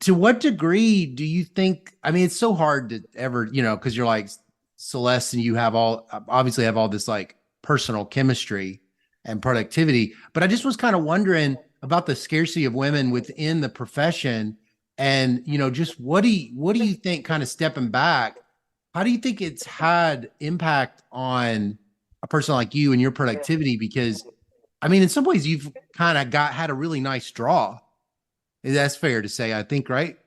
Speaker 1: what degree do you think, I mean, it's so hard to ever, because you're like Celeste and you obviously have all this like personal chemistry and productivity. But I just was kind of wondering about the scarcity of women within the profession. And, just what do you think, kind of stepping back, how do you think it's had impact on a person like you and your productivity? Because I mean, in some ways you've kind of had a really nice draw. That's fair to say, I think, right?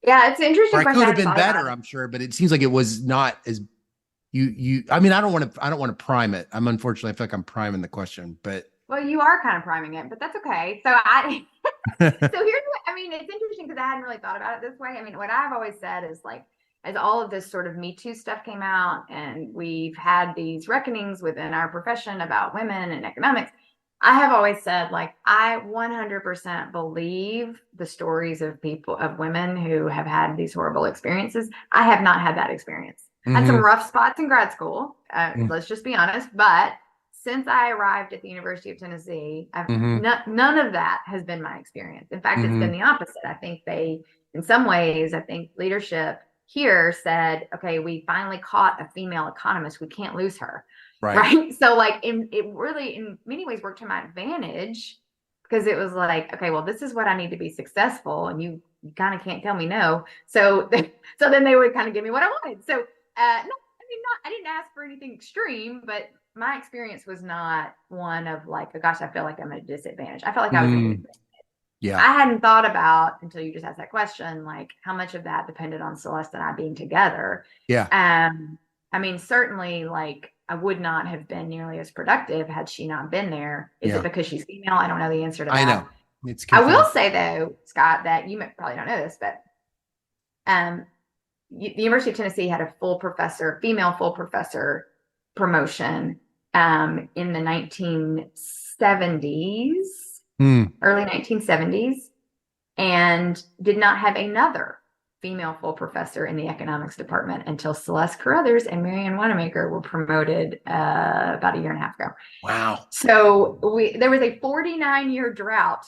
Speaker 2: Yeah, it's an
Speaker 1: Or
Speaker 2: interesting
Speaker 1: I
Speaker 2: question.
Speaker 1: could
Speaker 2: I
Speaker 1: have
Speaker 2: hadn't
Speaker 1: been
Speaker 2: thought about
Speaker 1: better,
Speaker 2: it.
Speaker 1: I'm sure, but it seems like it was not as I mean, I don't want to prime it. Unfortunately, I feel like I'm priming the question, but
Speaker 2: Well, you are kind of priming it, but that's okay. So here's what I mean. It's interesting because I hadn't really thought about it this way. I mean, what I've always said is like, as all of this sort of Me Too stuff came out, and we've had these reckonings within our profession about women and economics, I have always said, like, I 100% believe the stories of women who have had these horrible experiences. I have not had that experience. I had some
Speaker 1: Mhm.
Speaker 2: rough spots in grad school. Let's just be honest. But since I arrived at the University of Tennessee,
Speaker 1: Mhm.
Speaker 2: none of that has been my experience. In fact, it's been
Speaker 1: Mhm.
Speaker 2: the opposite. I think in some ways, I think leadership here said, okay, we finally caught a female economist. We can't lose her.
Speaker 1: Right.
Speaker 2: Right. So, like, it really, in many ways, worked to my advantage, because it was like, okay, well, this is what I need to be successful. And you kind of can't tell me no. So, so then they would kind of give me what I wanted. So, no, I mean, I didn't ask for anything extreme, but my experience was not one of like, oh gosh, I feel like I'm at a disadvantage. I felt like I was at an
Speaker 1: Mm.
Speaker 2: advantage.
Speaker 1: Yeah.
Speaker 2: I hadn't thought about, until you just asked that question, like how much of that depended on Celeste and I being together.
Speaker 1: Yeah.
Speaker 2: I mean, certainly, like, I would not have been nearly as productive had she not been there. Is it
Speaker 1: Yeah.
Speaker 2: because she's female? I don't know the answer to
Speaker 1: I
Speaker 2: that.
Speaker 1: know. It's
Speaker 2: I will
Speaker 1: confusing.
Speaker 2: say though, Scott, that probably don't know this, but um, the University of Tennessee had a female full professor promotion in the 1970s,
Speaker 1: Hmm.
Speaker 2: early 1970s, and did not have another female full professor in the economics department until Celeste Carruthers and Marianne Wanamaker were promoted about a year and a half ago.
Speaker 1: Wow.
Speaker 2: So there was a 49-year drought.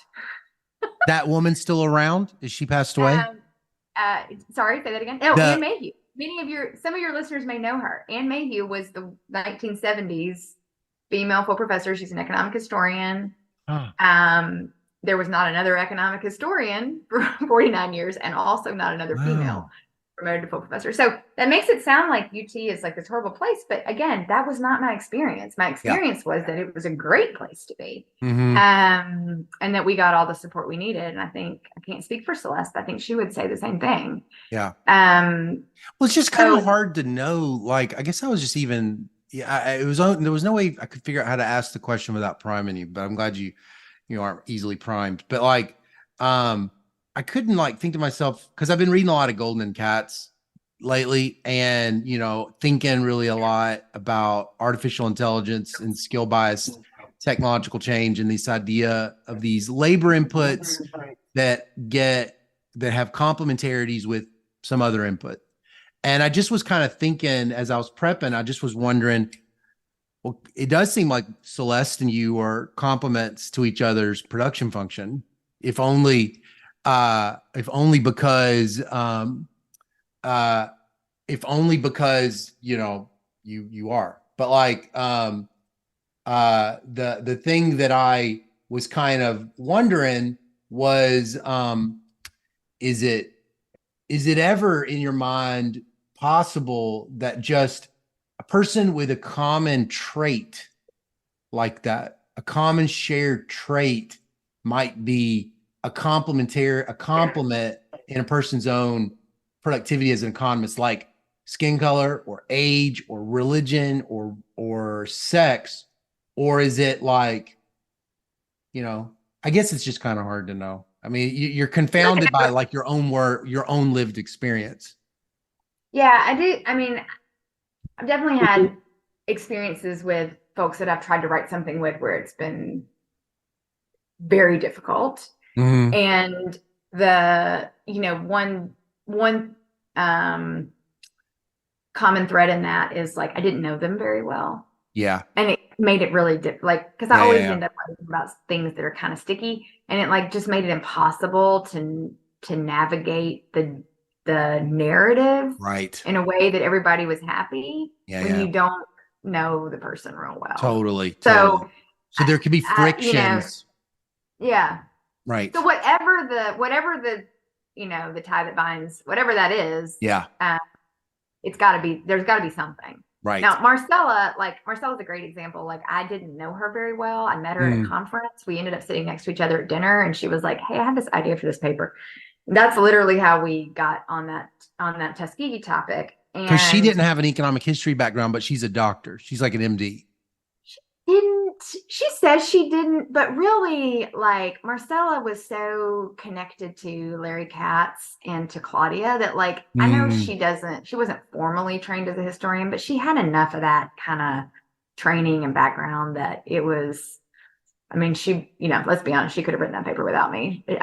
Speaker 1: That woman's still around? Is she passed away?
Speaker 2: Um, Sorry, say that again. Oh, Anne
Speaker 1: The
Speaker 2: Mayhew. Some of your listeners may know her. Anne Mayhew was the 1970s female full professor. She's an economic historian.
Speaker 1: oh,
Speaker 2: Um, there was not another economic historian for 49 years, and also not another female
Speaker 1: wow.
Speaker 2: promoted to full professor. So that makes it sound like UT is like this horrible place. But again, that was not my experience. My
Speaker 1: Yeah.
Speaker 2: experience was that it was a great place to be.
Speaker 1: Hmm.
Speaker 2: And that we got all the support we needed. And I can't speak for Celeste, but I think she would say the same thing.
Speaker 1: Yeah.
Speaker 2: Um,
Speaker 1: Well, it's just kind of
Speaker 2: so
Speaker 1: hard to know. Like, I guess I was just even, yeah, there was no way I could figure out how to ask the question without priming you, but I'm glad you aren't easily primed. But like, um, I couldn't like think to myself, because I've been reading a lot of Golden and Cats lately and, thinking really a lot about artificial intelligence and skill bias, technological change, and this idea of these labor inputs that have complementarities with some other input. And I just was kind of thinking as I was prepping, I just was wondering, well, it does seem like Celeste and you are complements to each other's production function, if only, if only because, uh, if only because, you are. But like, the thing that I was kind of wondering was, is it is it ever in your mind possible that just a person with a common trait like that, a common shared trait might be a compliment in a person's own productivity as an economist, like skin color or age or religion or sex? Or is it like, I guess it's just kind of hard to know. I mean, you're confounded by like your own work, your own lived experience.
Speaker 2: yeah, I do. I mean, I've definitely had experiences with folks that I've tried to write something with where it's been very difficult.
Speaker 1: Mhm.
Speaker 2: And one um common thread in that is like I didn't know them very well.
Speaker 1: Yeah.
Speaker 2: And it made it really because I
Speaker 1: Yeah. Yeah.
Speaker 2: always
Speaker 1: Yeah.
Speaker 2: end up writing about things that are kind of sticky, and it like just made it impossible to navigate the narrative
Speaker 1: Right.
Speaker 2: in a way that everybody was happy
Speaker 1: Yeah.
Speaker 2: when
Speaker 1: Yeah.
Speaker 2: you don't know the person real well.
Speaker 1: Totally.
Speaker 2: So
Speaker 1: Totally. So there could be
Speaker 2: you know,
Speaker 1: frictions.
Speaker 2: yeah.
Speaker 1: Right.
Speaker 2: So whatever the tie that binds, whatever that is,
Speaker 1: Yeah.
Speaker 2: there's got to be something.
Speaker 1: Right.
Speaker 2: Now, Marcella's a great example. Like, I didn't know her very well. I met her at a
Speaker 1: Mm.
Speaker 2: conference. We ended up sitting next to each other at dinner, and she was like, "Hey, I have this idea for this paper." And that's literally how we got on that Tuskegee topic.
Speaker 1: Because she
Speaker 2: And
Speaker 1: didn't have an economic history background, but she's a doctor. She's like an MD.
Speaker 2: didn't she says she didn't, but really, like, Marcella was so connected to Larry Katz and to Claudia that, like, I know
Speaker 1: Mm.
Speaker 2: she wasn't formally trained as a historian, but she had enough of that kind of training and background that it was, I mean, let's be honest, she could have written that paper without me.
Speaker 1: You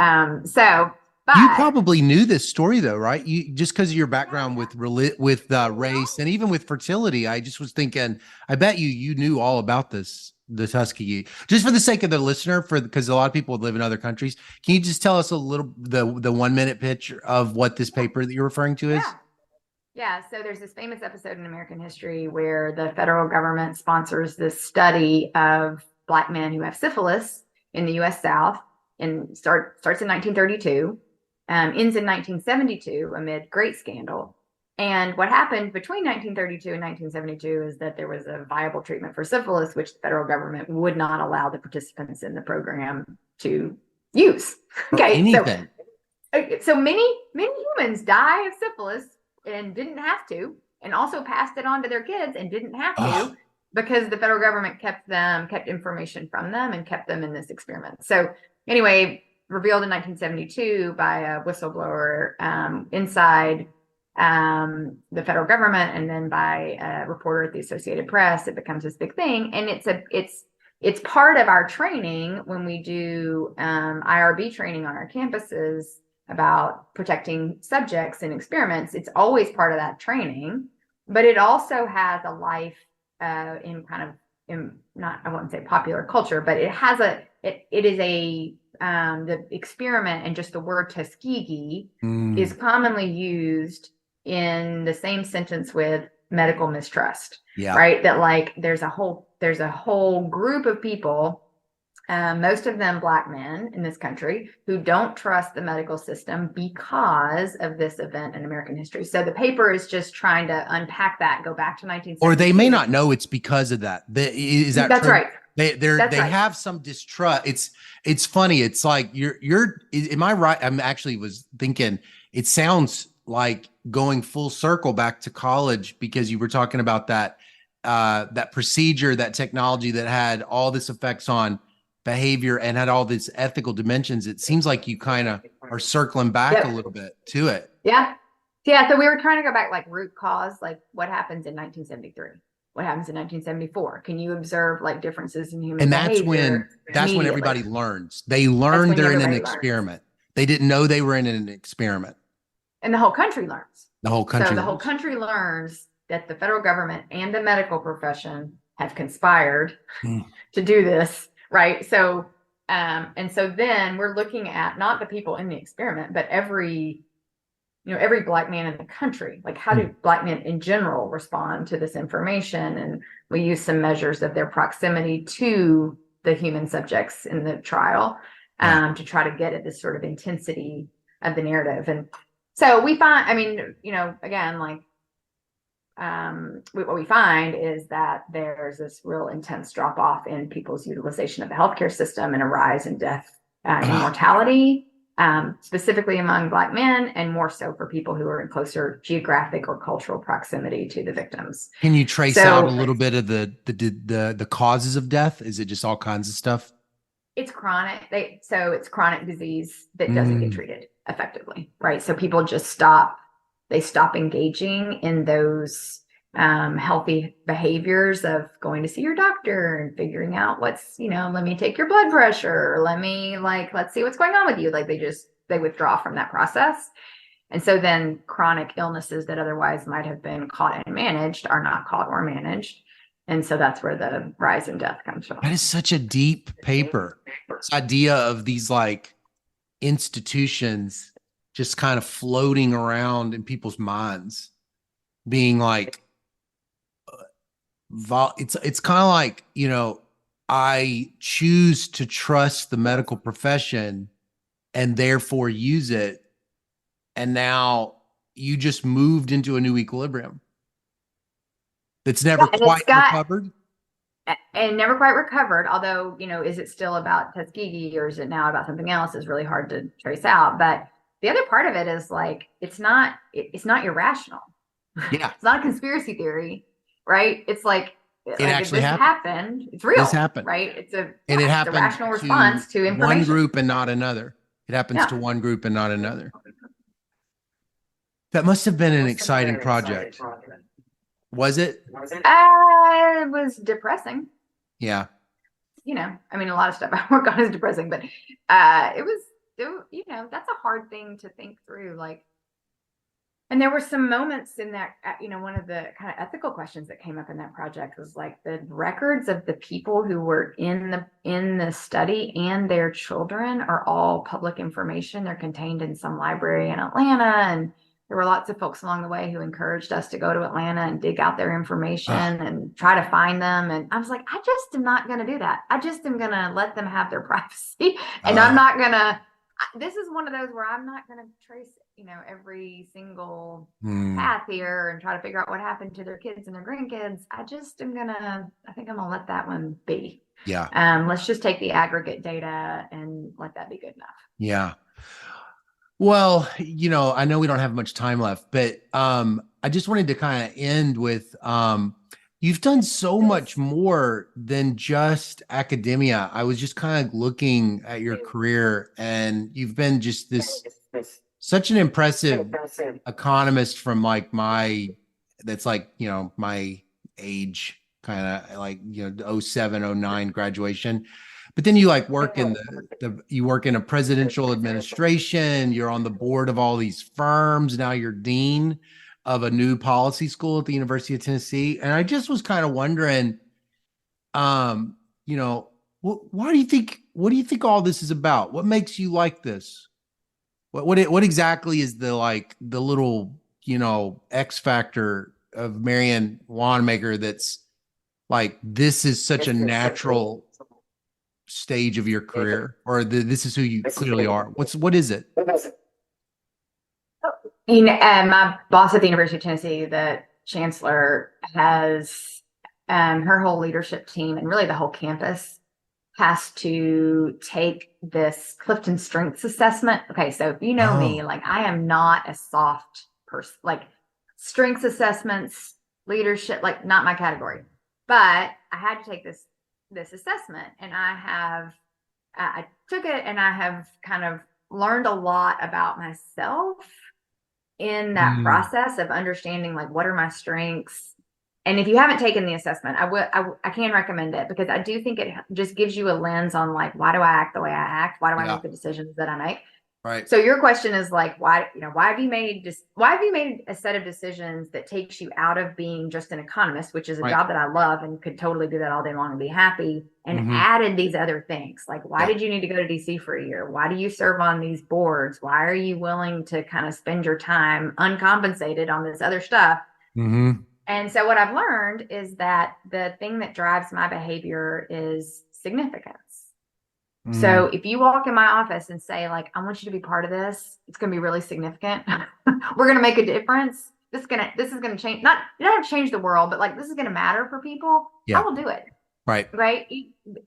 Speaker 2: But
Speaker 1: probably knew this story though, right? You just because of your background with race and even with fertility. I just was thinking, I bet you knew all about the Tuskegee. Just for the sake of the listener, because a lot of people live in other countries. Can you just tell us a little the 1 minute pitch of what this paper that you're referring to is?
Speaker 2: yeah. Yeah, so there's this famous episode in American history where the federal government sponsors this study of Black men who have syphilis in the U.S. South, and starts in 1932, ends in 1972 amid great scandal. And what happened between 1932 and 1972 is that there was a viable treatment for syphilis, which the federal government would not allow the participants in the program to use.
Speaker 1: Or
Speaker 2: Okay,
Speaker 1: anything.
Speaker 2: so many humans die of syphilis and didn't have to, and also passed it on to their kids and didn't have
Speaker 1: Oh,
Speaker 2: to, because the federal government kept information from them and kept them in this experiment. So anyway, revealed in 1972 by a whistleblower inside the federal government, and then by a reporter at the Associated Press. It becomes this big thing, and it's part of our training when we do IRB training on our campuses about protecting subjects in experiments. It's always part of that training, but it also has a life in kind of not, I wouldn't say popular culture, but it has it is a the experiment, and just the word Tuskegee is commonly used in the same sentence with medical mistrust.
Speaker 1: Yeah.
Speaker 2: Right. That like there's a whole group of people, most of them Black men in this country, who don't trust the medical system because of this event in American history. So the paper is just trying to unpack that, go back to 1972.
Speaker 1: Or they may not know it's because of that. Is that
Speaker 2: That's
Speaker 1: true?
Speaker 2: right.
Speaker 1: They have some distrust. It's funny. It's like am I right? I'm actually was thinking it sounds like going full circle back to college, because you were talking about that procedure, that technology that had all this effects on behavior and had all these ethical dimensions. It seems like you kind of are circling back a little bit to it.
Speaker 2: Yeah. Yeah. So we were trying to go back, like root cause, like what happens in 1973? What happens in 1974? Can you observe like differences in human behavior?
Speaker 1: That's when everybody learns. They learn they're in an experiment. They didn't know they were in an experiment.
Speaker 2: And the whole country learns.
Speaker 1: The whole country.
Speaker 2: So the whole country learns that the federal government and the medical profession have conspired to do this, right? So, and so then we're looking at not the people in the experiment, but every Black man in the country. Like, how do Black men in general respond to this information? And we use some measures of their proximity to the human subjects in the trial to try to get at this sort of intensity of the narrative. And so we find, I mean, again, like, what we find is that there's this real intense drop off in people's utilization of the healthcare system, and a rise in death and mortality, specifically among Black men, and more so for people who are in closer geographic or cultural proximity to the victims.
Speaker 1: Can you trace out a little bit of the causes of death? Is it just all kinds of stuff?
Speaker 2: It's chronic. So it's chronic disease that doesn't get treated effectively, right? So people just stop engaging in those healthy behaviors of going to see your doctor and figuring out what's, let me take your blood pressure, or let's see what's going on with you. Like they withdraw from that process. And so then chronic illnesses that otherwise might have been caught and managed are not caught or managed. And so that's where the rise in death comes from.
Speaker 1: That is such a deep paper. This idea of these like institutions just kind of floating around in people's minds, being like, it's kind of like, I choose to trust the medical profession and therefore use it. And now you just moved into a new equilibrium that's never quite recovered.
Speaker 2: And never quite recovered. Although, is it still about Tuskegee, or is it now about something else, is really hard to trace out. But the other part of it is like, it's not irrational.
Speaker 1: Yeah.
Speaker 2: It's not a conspiracy theory, right? It's like,
Speaker 1: actually
Speaker 2: happened. It's real.
Speaker 1: This happened.
Speaker 2: Right. It's a
Speaker 1: rational
Speaker 2: response to information.
Speaker 1: One group and not another. It happens to one group and not another. That must have been an exciting project. Was it?
Speaker 2: It was depressing.
Speaker 1: Yeah.
Speaker 2: I mean, a lot of stuff I work on is depressing, but it was, that's a hard thing to think through. Like, and there were some moments in that, one of the kind of ethical questions that came up in that project was like the records of the people who were in the study and their children are all public information. They're contained in some library in Atlanta, and there were lots of folks along the way who encouraged us to go to Atlanta and dig out their information and try to find them. And I was like, I just am not going to do that. I just am going to let them have their privacy. And I'm not going to, this is one of those where I'm not going to trace, every single path here and try to figure out what happened to their kids and their grandkids. I think I'm going to let that one be.
Speaker 1: Yeah.
Speaker 2: Let's just take the aggregate data and let that be good enough.
Speaker 1: Yeah. Well, I know we don't have much time left, but I just wanted to kind of end with, you've done so much more than just academia. I was just kind of looking at your career, and you've been just such an impressive economist from like that's like, my age, kind of like, 07, 09 graduation. But then you like work in you work in a presidential administration, you're on the board of all these firms. Now you're dean of a new policy school at the University of Tennessee. And I just was kind of wondering, um, what do you think all this is about? What makes you like this? What exactly is the little, X factor of Marianne Wanamaker that's like, this is such a natural stage of your career, or this is who you clearly are? What is it?
Speaker 2: My boss at the University of Tennessee, the chancellor, has her whole leadership team and really the whole campus has to take this Clifton Strengths Assessment. Okay, so if you know me, like I am not a soft person. Like strengths assessments, leadership, like not my category. But I had to take this assessment, and I took it, and I have kind of learned a lot about myself in that process of understanding like what are my strengths. And if you haven't taken the assessment, I can recommend it, because I do think it just gives you a lens on like, why do I act the way I act? Why do I make the decisions that I make?
Speaker 1: Right.
Speaker 2: So your question is like, why have you made a set of decisions that takes you out of being just an economist, which is a job that I love and could totally do that all day long and be happy, and added these other things? Like, why did you need to go to DC for a year? Why do you serve on these boards? Why are you willing to kind of spend your time uncompensated on this other stuff? And so what I've learned is that the thing that drives my behavior is significance. So if you walk in my office and say like, I want you to be part of this, it's going to be really significant. We're going to make a difference. This is going to change, not change the world, but like, this is going to matter for people. I will do it. Right.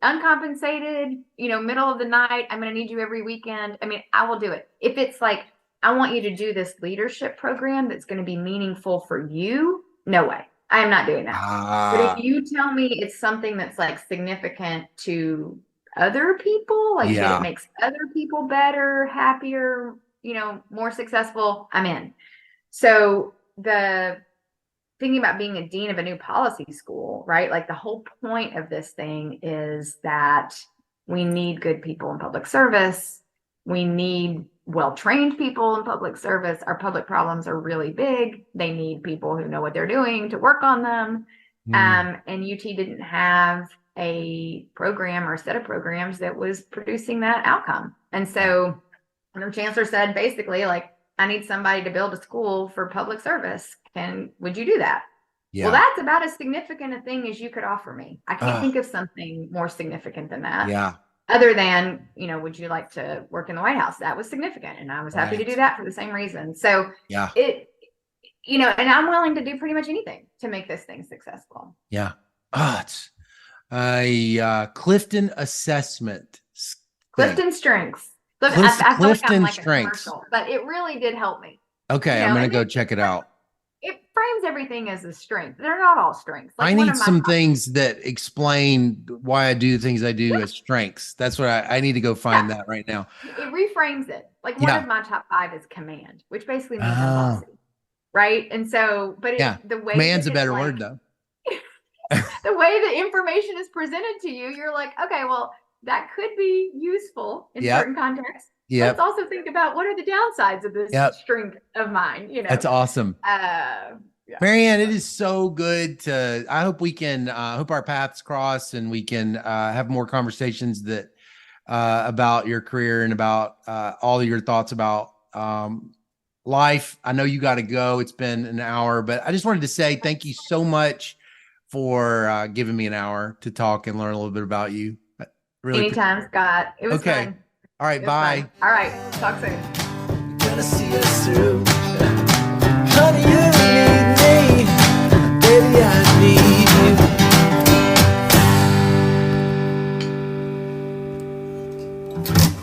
Speaker 2: Uncompensated, middle of the night, I'm going to need you every weekend. I mean, I will do it. If it's like, I want you to do this leadership program that's going to be meaningful for you, no way. I am not doing that. But if you tell me it's something that's like significant to other people, like that it makes other people better, happier, more successful, I'm in. So the thinking about being a dean of a new policy school, right? Like the whole point of this thing is that we need good people in public service. We need well-trained people in public service. Our public problems are really big. They need people who know what they're doing to work on them. And UT didn't have a program or a set of programs that was producing that outcome. And so the chancellor said, basically, like, I need somebody to build a school for public service. Would you do that? Well, that's about as significant a thing as you could offer me. I can't think of something more significant than that. Other than, would you like to work in the White House? That was significant. And I was happy to do that for the same reason. So and I'm willing to do pretty much anything to make this thing successful.
Speaker 1: It's a Clifton assessment.
Speaker 2: Clifton Strengths. Look, I feel like I'm like a commercial, but it really did help me.
Speaker 1: Okay, I'm going to go check it out.
Speaker 2: It frames everything as a strength. They're not all strengths. Like
Speaker 1: I need some things that explain why I do the things I do as strengths. That's what I need to go find that right now.
Speaker 2: It reframes it. Like one of my top 5 is command, which basically means I'm bossy. Right. And so, but the way command's a better word though. The way the information is presented to you, you're like, okay, well, that could be useful in certain contexts. Let's also think about what are the downsides of this strength of mine.
Speaker 1: That's awesome. Marianne, it is so good I hope we can, hope our paths cross and we can have more conversations that about your career and about all of your thoughts about life. I know you got to go. It's been an hour, but I just wanted to say thank you so much for giving me an hour to talk and learn a little bit about you. Really
Speaker 2: anytime, Scott. It was fun.
Speaker 1: All right, bye.
Speaker 2: Fun. All right, talk soon.
Speaker 3: Gonna see us through. Honey, you need me. Baby, I need you.